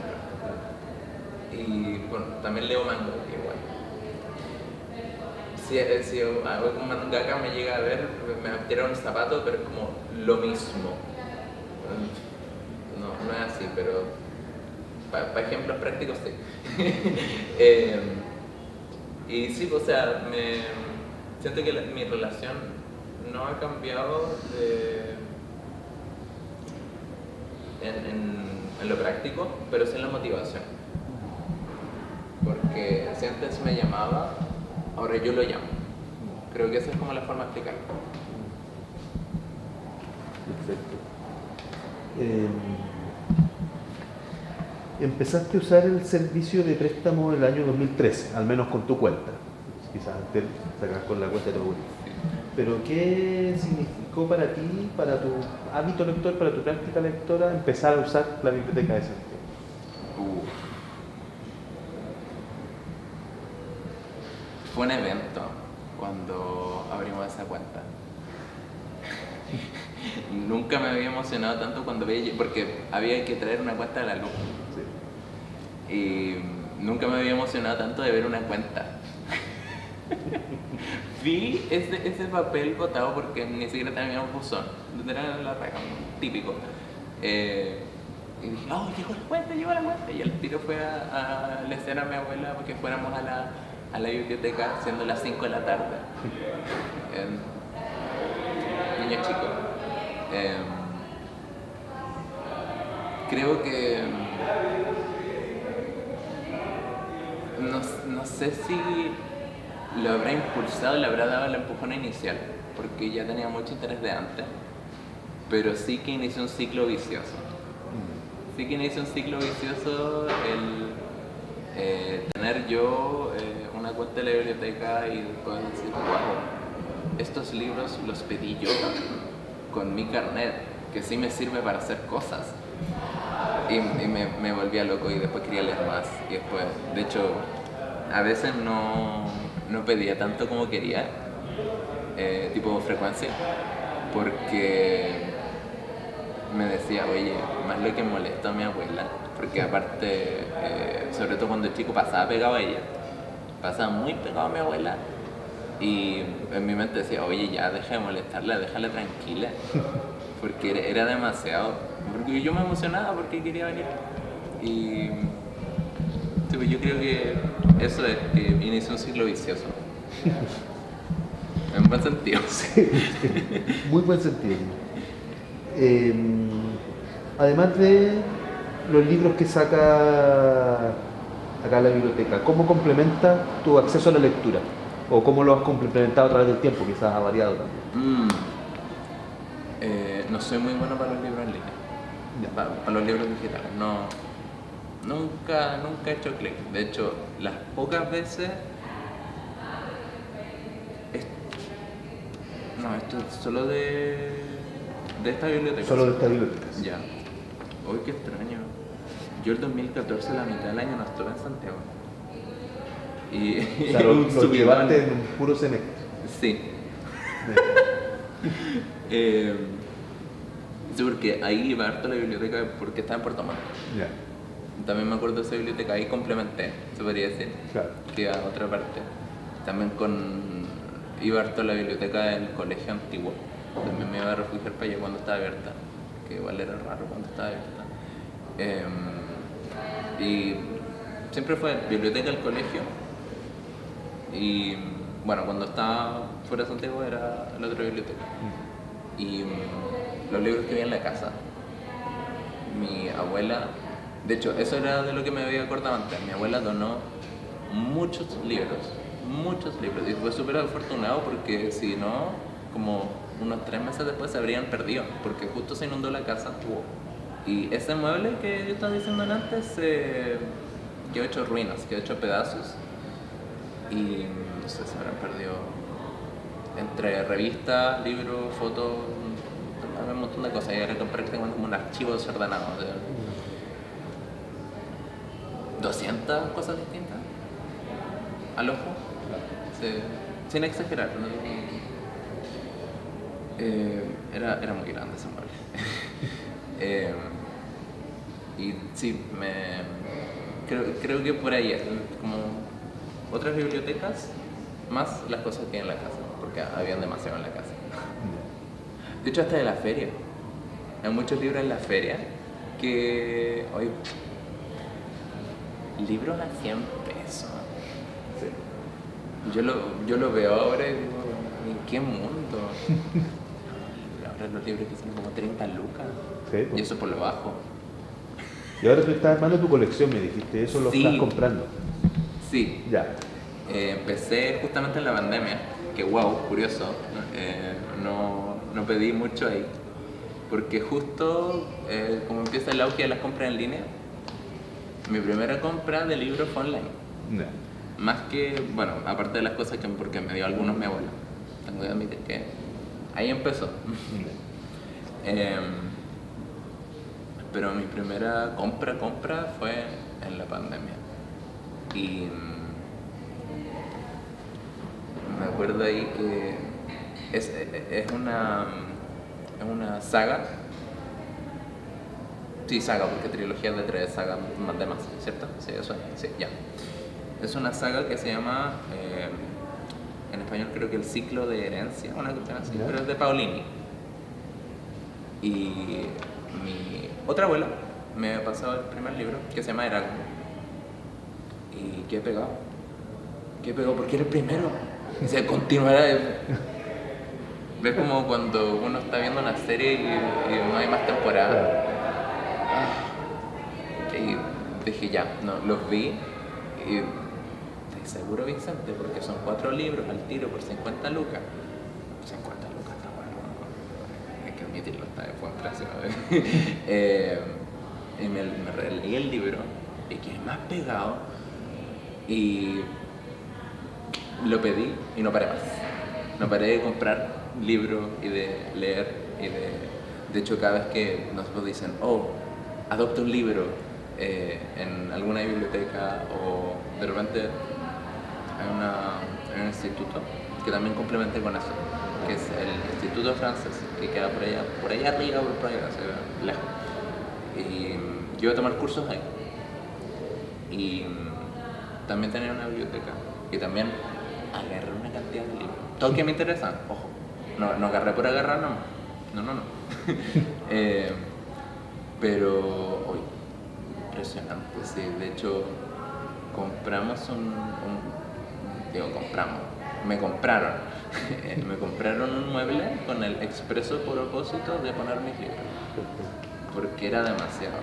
Y bueno, también leo manga igual. Si algún mangaka me llega a ver, me va a tirar un zapato, pero es como lo mismo. No es así, pero para ejemplos prácticos sí. Y sí, o sea, siento que mi relación no ha cambiado en lo práctico, pero sí en la motivación. Porque si antes me llamaba, ahora yo lo llamo. Creo que esa es como la forma de explicarlo. Perfecto. Empezaste a usar el servicio de préstamo el año 2013, al menos con tu cuenta. Quizás antes sacas con la cuenta de tu abuelo. Pero ¿qué significó para ti, para tu hábito lector, para tu práctica lectora, empezar a usar la biblioteca de Santiago? Fue un evento cuando abrimos esa cuenta. Nunca me había emocionado tanto cuando veía, porque había que traer una cuenta a la luz. Sí. Y nunca me había emocionado tanto de ver una cuenta. Vi ese papel botado porque ni siquiera teníamos buzón, era la raja, típico. Y dije, oh, llegó la cuenta. Y el tiro fue a la escena a mi abuela porque fuéramos a la biblioteca siendo las 5 de la tarde. Niño chico. Creo que no sé si lo habrá impulsado, le habrá dado el empujón inicial, porque ya tenía mucho interés de antes, pero sí que inició un ciclo vicioso. Sí que inició un ciclo vicioso el tener yo una cuenta de la biblioteca y después decir, wow, estos libros los pedí yo con mi carnet, que sí me sirve para hacer cosas. Y me volvía loco y después quería leer más. Y después, de hecho, a veces no pedía tanto como quería, tipo frecuencia, porque me decía, oye, más lo que molesta a mi abuela, porque aparte, sobre todo cuando el chico pasaba pegado a ella, pasaba muy pegado a mi abuela, y en mi mente decía, oye, ya deja de molestarla, déjala tranquila, porque era demasiado, porque yo me emocionaba porque quería venir, y sí, pues yo creo que eso es que inició un ciclo vicioso. En buen sentido. Sí, muy buen sentido. Además de los libros que saca acá la biblioteca, ¿cómo complementa tu acceso a la lectura? ¿O cómo lo has complementado a través del tiempo? Quizás ha variado también. No soy muy bueno para los libros en línea, para los libros digitales. Nunca he hecho clic. De hecho, las pocas veces... esto es solo de esta biblioteca. Solo de esta biblioteca. Ya. Uy, qué extraño. Yo el 2014, la mitad del año, no estuve en Santiago. Y O sea, lo llevaste en un puro semestre. Sí. Sí, porque ahí iba harto a la biblioteca porque estaba en Puerto Montt. Ya. También me acuerdo de esa biblioteca, ahí complementé, se podría decir. Claro. Que iba a otra parte. También iba harto a la biblioteca del colegio antiguo. También me iba a refugiar para allá cuando estaba abierta, que igual era raro cuando estaba abierta. Y siempre fue biblioteca del colegio. Y bueno, cuando estaba fuera de Santiago era la otra biblioteca. Y los libros que había en la casa. Mi abuela, de hecho, eso era de lo que me había acordado antes. Mi abuela donó muchos libros. Y fue súper afortunado porque si no, como unos 3 meses después se habrían perdido, porque justo se inundó la casa. Y ese mueble que yo estaba diciendo antes quedó hecho ruinas, quedó hecho pedazos. Y no sé, se habrán perdido entre revistas, libros, fotos, un montón de cosas. Y ahora compré que tengo como un archivo desordenado de 200 cosas distintas al ojo. Sí, sin exagerar, ¿no? Era muy grande ese mueble. Y sí, creo que por ahí es como otras bibliotecas más las cosas que hay en la casa, porque habían demasiado en la casa. De hecho, hasta de la feria. Hay muchos libros en la feria que hoy libros a 100 pesos. Sí. Yo lo veo ahora y digo, ¿en qué mundo? Ahora los libros que son como 30 lucas. Sí, pues. Y eso por lo bajo. Y ahora tú estás armando tu colección, me dijiste, eso lo Sí. estás comprando. Sí. Ya. Empecé justamente en la pandemia, que wow, curioso. No pedí mucho ahí. Porque justo como empieza el auge de las compras en línea, mi primera compra de libros fue online. Ya. Más que, bueno, aparte de las cosas que porque me dio algunos mi abuela. Tengo que admitir que ahí empezó. Pero mi primera compra fue en la pandemia. Y me acuerdo ahí que es una saga. Sí, saga, porque trilogía de 3 sagas más de más, ¿cierto? Sí, eso es, sí, ya. Es una saga que se llama, en español creo que El ciclo de herencia, una cuestión así, ¿Ya? pero es de Paolini. Y mi otra abuela me ha pasado el primer libro, que se llama Eragon. Y qué pegado. Porque era el primero. Y se continuará. Ves como cuando uno está viendo una serie y no hay más temporada. Y dije ya, no, los vi y estoy seguro, Vicente, porque son 4 libros al tiro por 50 lucas. 50 lucas está bueno, hay que admitirlo, está de buen precio. Y me releí el libro y quedé más pegado y lo pedí y no paré más. No paré de comprar libros y de leer y de hecho cada vez que nosotros dicen adopta un libro en alguna biblioteca o de repente hay un instituto que también complementa con eso, que es el Instituto Francés, que queda por allá arriba, por allá, lejos. Y yo iba a tomar cursos ahí. Y también tenía una biblioteca y también agarré una cantidad de libros. Todo que me interesan, ojo. No agarré por agarrar, no. Pero hoy, impresionante, sí. De hecho, me compraron un mueble con el expreso propósito de poner mis libros. Porque era demasiado.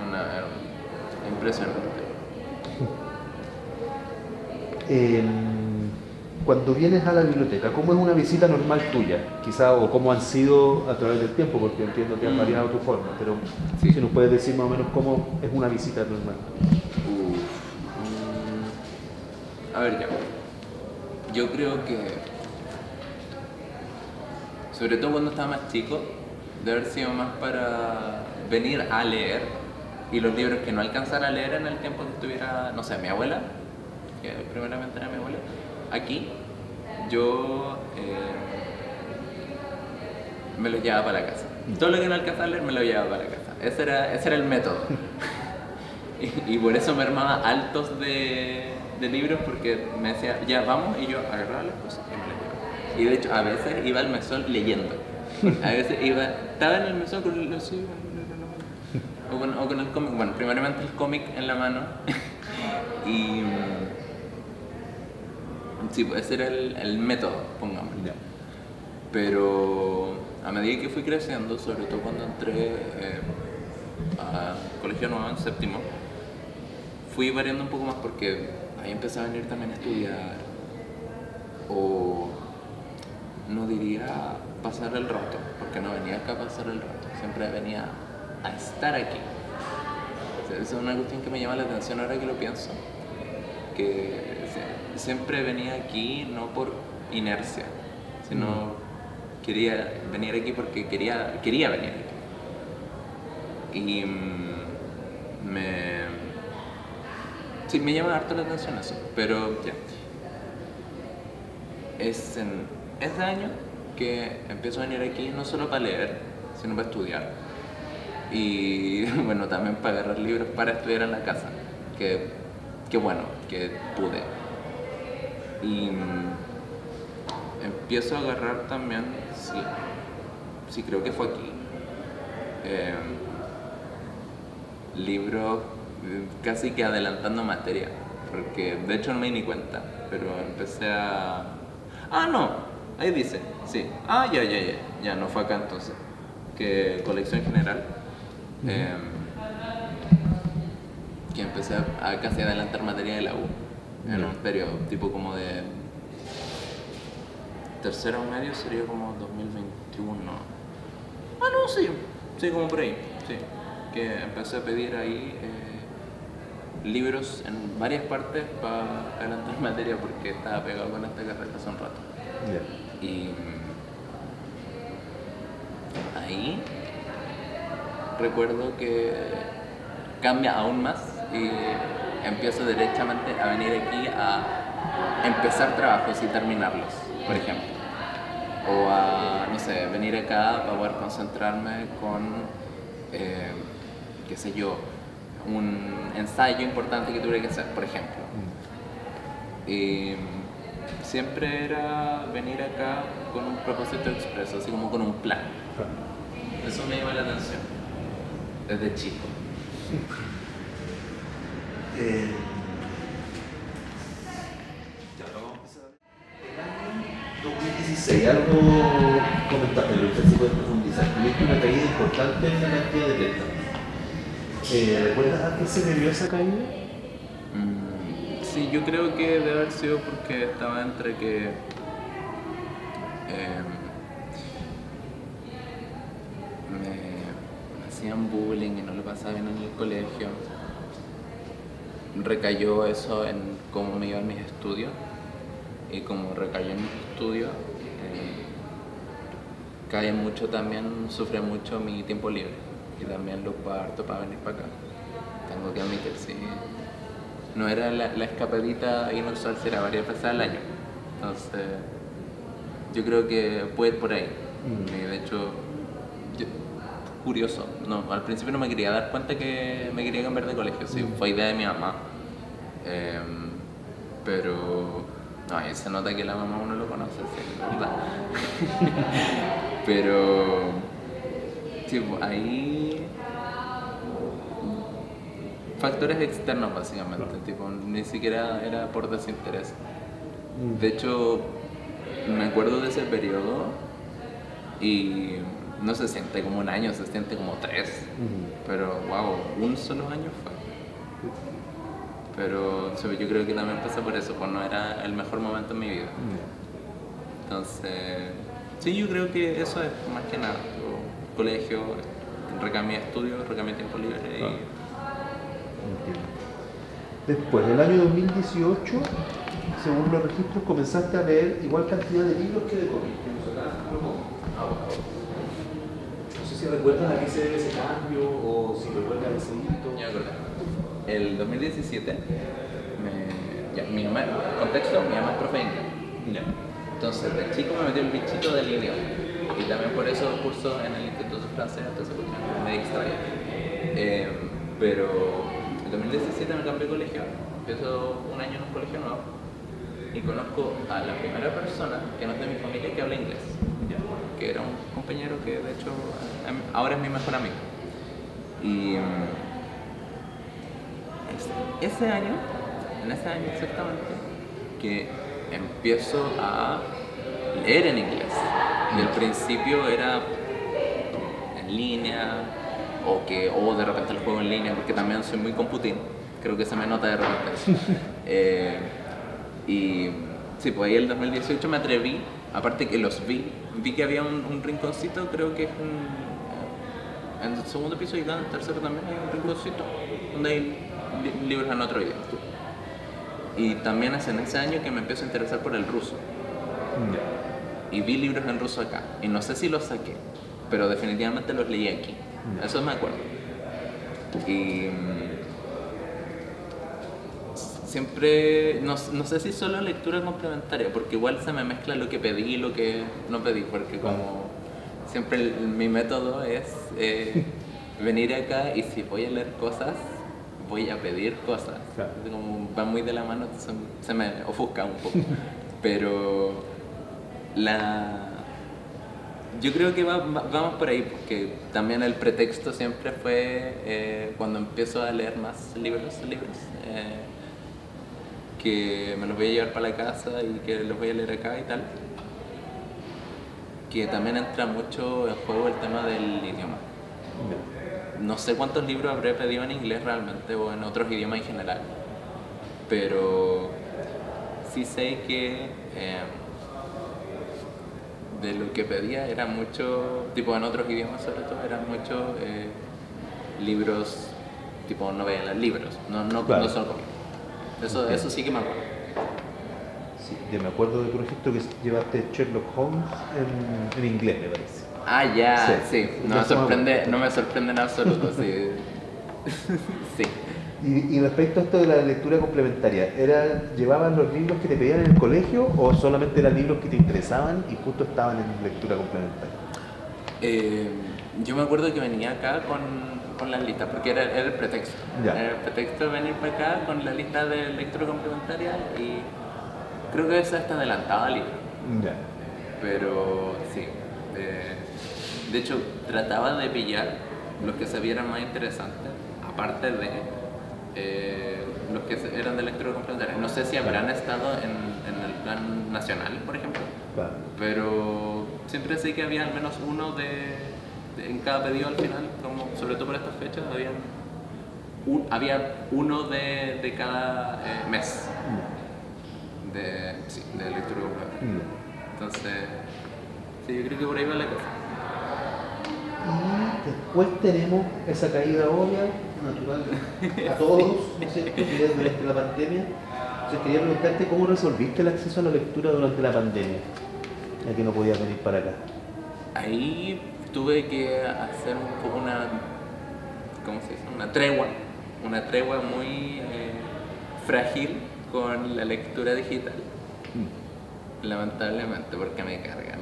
Era impresionante. Cuando vienes a la biblioteca, ¿cómo es una visita normal tuya? Quizá, o cómo han sido a través del tiempo, porque entiendo que han variado tu forma, pero sí. Si nos puedes decir más o menos cómo es una visita normal. A ver, ya. Yo creo que, sobre todo cuando estaba más chico, de haber sido más para venir a leer y los libros que no alcanzara a leer en el tiempo que estuviera, no sé, mi abuela, que primeramente era mi abuela, aquí, yo me los llevaba para la casa. Todo lo que no alcanzaba a leer me lo llevaba para la casa. Ese era el método. y por eso me armaba altos de libros, porque me decía, ya vamos, y yo agarraba las cosas y me las llevaba. Y de hecho, a veces iba al mesón leyendo. A veces estaba en el mesón con el o con el cómic. Bueno, primeramente el cómic en la mano. Y sí, pues ese era el método, pongámosle. Pero a medida que fui creciendo, sobre todo cuando entré a colegio nuevo en séptimo, fui variando un poco más porque ahí empecé a venir también a estudiar, o no diría pasar el rato, porque no venía acá a pasar el rato, siempre venía a estar aquí. O sea, esa es una cuestión que me llama la atención ahora que lo pienso, que siempre venía aquí no por inercia, sino quería venir aquí porque quería venir aquí. Y me llama harto la atención eso, pero ya. Es en ese año que empiezo a venir aquí no solo para leer, sino para estudiar. Y bueno, también para agarrar libros para estudiar en la casa, que bueno, que pude. Y empiezo a agarrar también, sí creo que fue aquí, libros casi que adelantando materia, porque de hecho no me di ni cuenta, pero empecé a... no, ahí dice, sí, ya no fue acá entonces, que colección general, que empecé a casi adelantar materia de la U, en un periodo tipo como de tercero medio, sería como 2021. Sí, como por ahí, sí, que empecé a pedir ahí libros en varias partes para adelantar materia porque estaba pegado con esta carrera hace un rato. Y ahí recuerdo que cambia aún más y empiezo derechamente a venir aquí a empezar trabajos y terminarlos, por ejemplo. O a, no sé, venir acá para poder concentrarme con, qué sé yo, un ensayo importante que tuviera que hacer, por ejemplo. Y siempre era venir acá con un propósito expreso, así como con un plan. Eso me llama la atención. Desde chico. Ya, vamos a empezar. El año 2016, algo comentaste, pero usted sí puede profundizar. Tuviste una caída importante en la cantidad de ventas. ¿Recuerdas a qué se debió esa caída? Sí, yo creo que debe haber sido porque estaba entre que me hacían bullying y no lo pasaba bien en el colegio. Recayó eso en cómo me iban mis estudios, y como recayó en mis estudios, cae mucho también, sufre mucho mi tiempo libre, y también lo parto para venir para acá. Tengo que admitir, sí. No era la escapadita inusual, si era varias veces al año. Entonces, yo creo que puede ir por ahí. Y de hecho, curioso, no, al principio no me quería dar cuenta que me quería cambiar de colegio, sí, fue idea de mi mamá. Pero, no, ahí se nota que la mamá uno lo conoce, sí, es verdad. Pero, tipo, ahí factores externos básicamente, tipo, ni siquiera era por desinterés. De hecho, me acuerdo de ese periodo y no se siente como un año, se siente como 3. Pero wow, un solo año fue. Pero yo creo que también pasa por eso, pues no era el mejor momento en mi vida. Entonces, sí, yo creo que eso es más que nada. Colegio, recambié estudios, recambié tiempo libre y... Entiendo. Después, del año 2018, según los registros, comenzaste a leer igual cantidad de libros que de cómics. No sé si recuerdas a qué se debe ese cambio o si recuerdas ese hito. Ya me acordé. El 2017, mi mamá, contexto, mi mamá es profe de inglés. Entonces, de chico me metió el bichito del idioma. Y también por eso curso en el Instituto Francés, entonces me distrae. Pero en 2017 me cambié de colegio, empiezo un año en un colegio nuevo y conozco a la primera persona que no es de mi familia que habla inglés, que era un compañero que de hecho ahora es mi mejor amigo. Y en ese año exactamente, que empiezo a leer en inglés. Y al principio era en línea, o de repente el juego en línea, porque también soy muy computín, creo que se me nota de repente. Y sí, pues ahí el 2018 me atreví, aparte que los vi que había un rinconcito, creo que es en el segundo piso y en el tercero también hay un rinconcito donde hay libros en otro idioma. Y también es en ese año que me empiezo a interesar por el ruso. Y vi libros en ruso acá, y no sé si los saqué, pero definitivamente los leí aquí. Eso me acuerdo. Y siempre, no sé si solo lectura complementaria, porque igual se me mezcla lo que pedí y lo que no pedí, porque como siempre mi método es venir acá y si voy a leer cosas, voy a pedir cosas. Claro. Como va muy de la mano, se me ofusca un poco. Pero yo creo que vamos por ahí, porque también el pretexto siempre fue cuando empiezo a leer más libros, que me los voy a llevar para la casa y que los voy a leer acá y tal, que también entra mucho en juego el tema del idioma. No sé cuántos libros habré pedido en inglés realmente o en otros idiomas en general, pero sí sé que de lo que pedía era mucho, tipo en otros idiomas sobre todo, eran muchos libros, tipo novelas, libros, no Claro. solo cómics. Eso sí que me acuerdo. Sí, yo me acuerdo de, por ejemplo, que llevaste Sherlock Holmes en inglés, me parece. Ah, ya, sí. No Eso me sorprende en absoluto, sí. Sí. Y respecto a esto de la lectura complementaria, ¿llevaban los libros que te pedían en el colegio o solamente eran libros que te interesaban y justo estaban en lectura complementaria? Yo me acuerdo que venía acá con las listas, porque era el pretexto. Ya. Era el pretexto de venir para acá con la lista de lectura complementaria y creo que esa está adelantada al libro. Ya. Pero sí, De hecho, trataba de pillar los que se vieran más interesantes, aparte de los que eran de lectura complementaria. No sé si habrán estado en el plan nacional, por ejemplo, Claro. pero siempre sé que había al menos uno en cada pedido al final, como sobre todo por estas fechas, había uno de cada mes de lectura complementaria. Entonces, sí, yo creo que por ahí va la cosa. Y después tenemos esa caída obvia, natural, a todos, ¿no es cierto?, que es durante la pandemia. Entonces quería preguntarte cómo resolviste el acceso a la lectura durante la pandemia, ya que no podías venir para acá. Ahí tuve que hacer un poco ¿cómo se dice? Una tregua muy frágil con la lectura digital. Lamentablemente, porque me carga,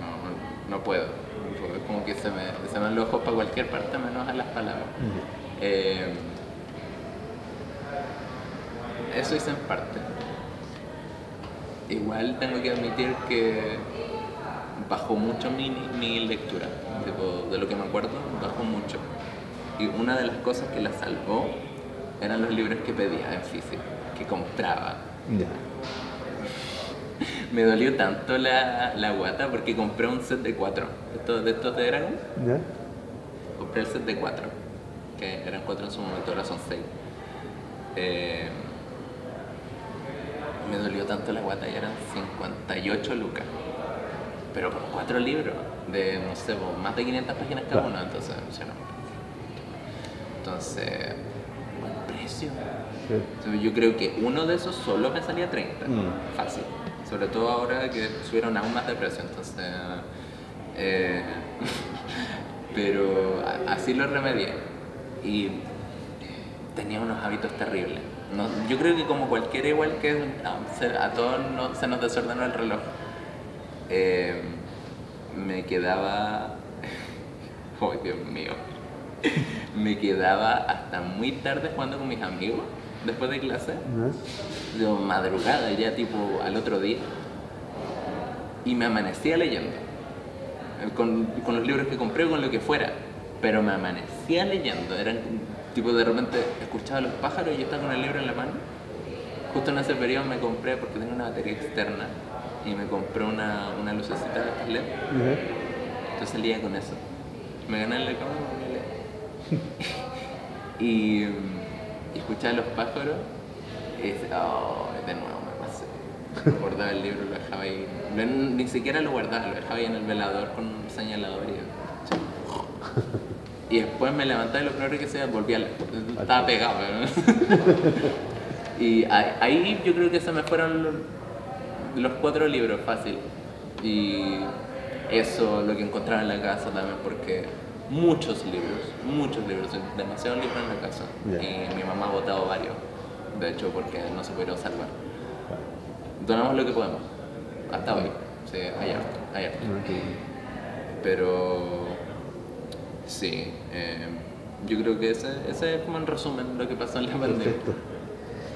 no puedo. Es como que se me van los ojos para cualquier parte menos a las palabras. Eso hice en parte. Igual tengo que admitir que bajó mucho mi lectura, tipo, de lo que me acuerdo, bajó mucho. Y una de las cosas que la salvó eran los libros que pedía en físico, que compraba. Ya. Me dolió tanto la guata porque compré un set de 4, de estos de Dragon. ¿Ya? Compré el set de 4, que eran 4 en su momento, ahora son 6. Me dolió tanto la guata y eran 58 lucas. Pero por 4 libros de, no sé, más de 500 páginas cada uno, entonces, entonces, buen precio. Sí. Entonces, yo creo que uno de esos solo me salía 30, fácil. Sobre todo ahora que subieron aún más de precio, entonces... pero así lo remedié. Y tenía unos hábitos terribles. Yo creo que como cualquiera, igual que a todos se nos desordenó el reloj. Me quedaba... ¡Oh, Dios mío! Me quedaba hasta muy tarde jugando con mis amigos después de clase. De madrugada, ya tipo al otro día. Y me amanecía leyendo. Con los libros que compré o con lo que fuera. Pero me amanecía leyendo. Eran tipo, de repente escuchaba los pájaros y yo estaba con el libro en la mano. Justo en ese periodo me compré, porque tenía una batería externa, y me compré una lucecita de estas LED. Entonces salía con eso. Me gané en la cama y me leía. Y escuchaba los pájaros y decía, oh, de nuevo me pasé. Guardaba el libro, lo dejaba ahí. Ni siquiera lo guardaba, lo dejaba ahí en el velador con un señalador y después me levantaba y lo primero que hacía, volvía a leer. Estaba pegado, ¿no? Y ahí yo creo que se me fueron los 4 libros fácil. Y eso, lo que encontraba en la casa también, porque muchos libros, demasiados libros en la casa. Y mi mamá ha botado varios, de hecho, porque no se pudieron salvar. Donamos lo que podemos, hasta hoy. Sí, hay harto. Pero sí, yo creo que ese es como en resumen lo que pasó en la pandemia. Perfecto.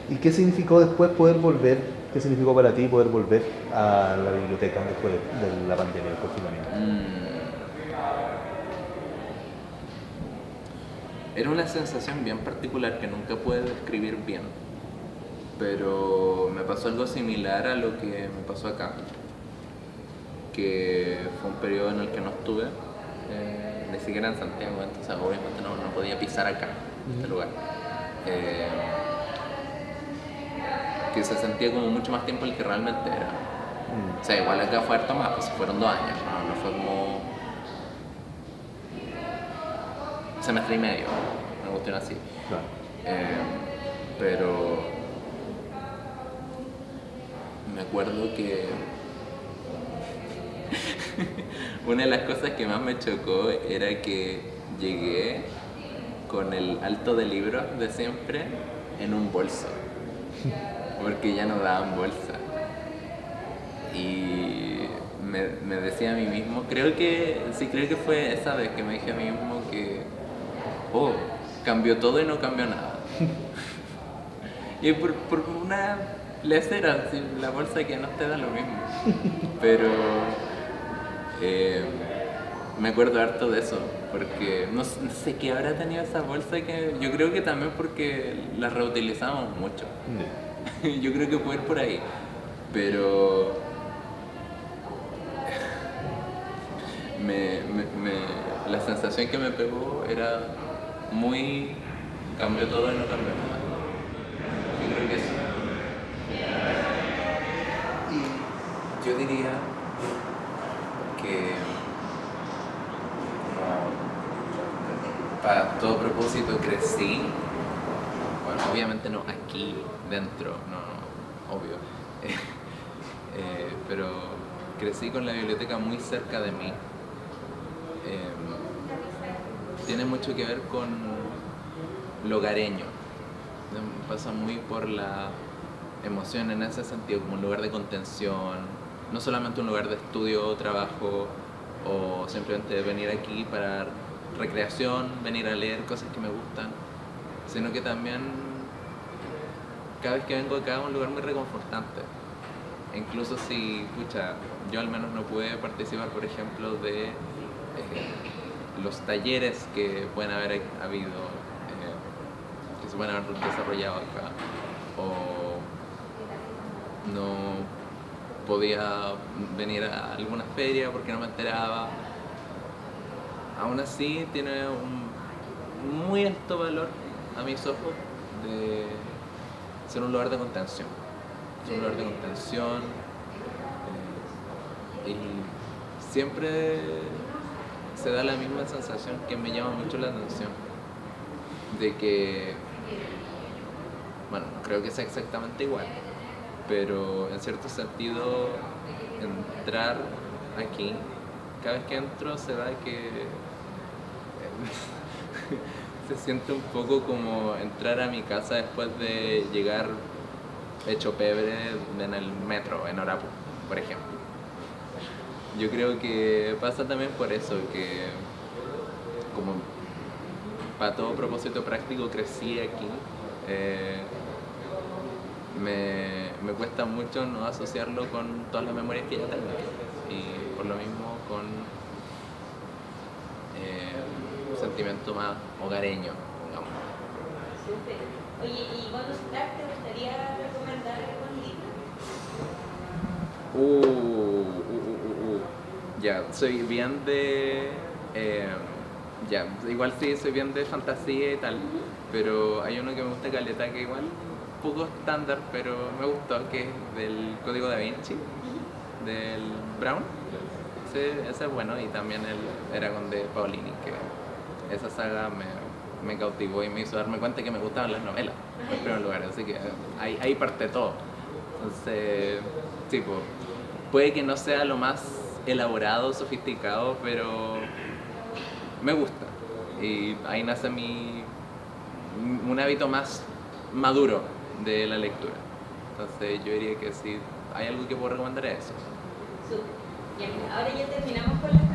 ¿Y qué significó después poder volver? ¿Qué significó para ti poder volver a la biblioteca después de la pandemia, del confinamiento? Era una sensación bien particular que nunca pude describir bien, pero me pasó algo similar a lo que me pasó acá, que fue un periodo en el que no estuve ni siquiera en Santiago, entonces obviamente no podía pisar acá, en este lugar. Que se sentía como mucho más tiempo el que realmente era. O sea, igual acá fue harto más, pues fueron 2 años, no fue como semestre y medio, una cuestión así. Claro. Pero me acuerdo que una de las cosas que más me chocó era que llegué con el alto de libros de siempre en un bolso, porque ya no daban bolsa. Y me decía a mí mismo, creo que fue esa vez que me dije a mí mismo que cambió todo y no cambió nada. Y por una lecera, la bolsa que no te da lo mismo. Pero Me acuerdo harto de eso, porque no sé qué habrá tenido esa bolsa, que yo creo que también porque la reutilizamos mucho. Yo creo que puede ir por ahí, pero la sensación que me pegó era muy... cambió todo y no cambió nada. Yo creo que eso. Y yo diría que, como para todo propósito, crecí. Bueno, obviamente no aquí dentro, no, obvio. Pero crecí con la biblioteca muy cerca de mí. Tiene mucho que ver con lo hogareño. Pasa muy por la emoción en ese sentido, como un lugar de contención, no solamente un lugar de estudio o trabajo, o simplemente venir aquí para recreación, venir a leer cosas que me gustan, sino que también cada vez que vengo acá es un lugar muy reconfortante. Incluso si, pucha, yo al menos no pude participar, por ejemplo, de los talleres que pueden haber habido, que se pueden haber desarrollado acá, o no podía venir a alguna feria porque no me enteraba. Aún así tiene un muy alto valor a mis ojos de ser un lugar de contención. Es un lugar de contención y siempre se da la misma sensación que me llama mucho la atención, de que, bueno, no creo que sea exactamente igual, pero en cierto sentido entrar aquí, cada vez que entro se da que se siente un poco como entrar a mi casa después de llegar hecho pebre en el metro, en Orapu, por ejemplo. Yo creo que pasa también por eso, que como para todo propósito práctico crecí aquí, me cuesta mucho no asociarlo con todas las memorias que ya tengo, y por lo mismo con un sentimiento más hogareño, digamos. Súper. Oye, ¿y cuando estás te gustaría recomendar algún libro? Ya, soy bien de... ya, igual sí, soy bien de fantasía y tal, pero hay uno que me gusta caleta, que igual un poco estándar, pero me gustó, que es del Código Da Vinci, del Brown. Ese es bueno, y también el Eragon de Paolini, que esa saga me cautivó y me hizo darme cuenta que me gustaban las novelas, en primer lugar, así que ahí parte todo. Entonces, tipo, puede que no sea lo más elaborado, sofisticado, pero me gusta, y ahí nace un hábito más maduro de la lectura. Entonces yo diría que si hay algo que puedo recomendar es eso. Súper. Ya, mira, ahora ya terminamos con las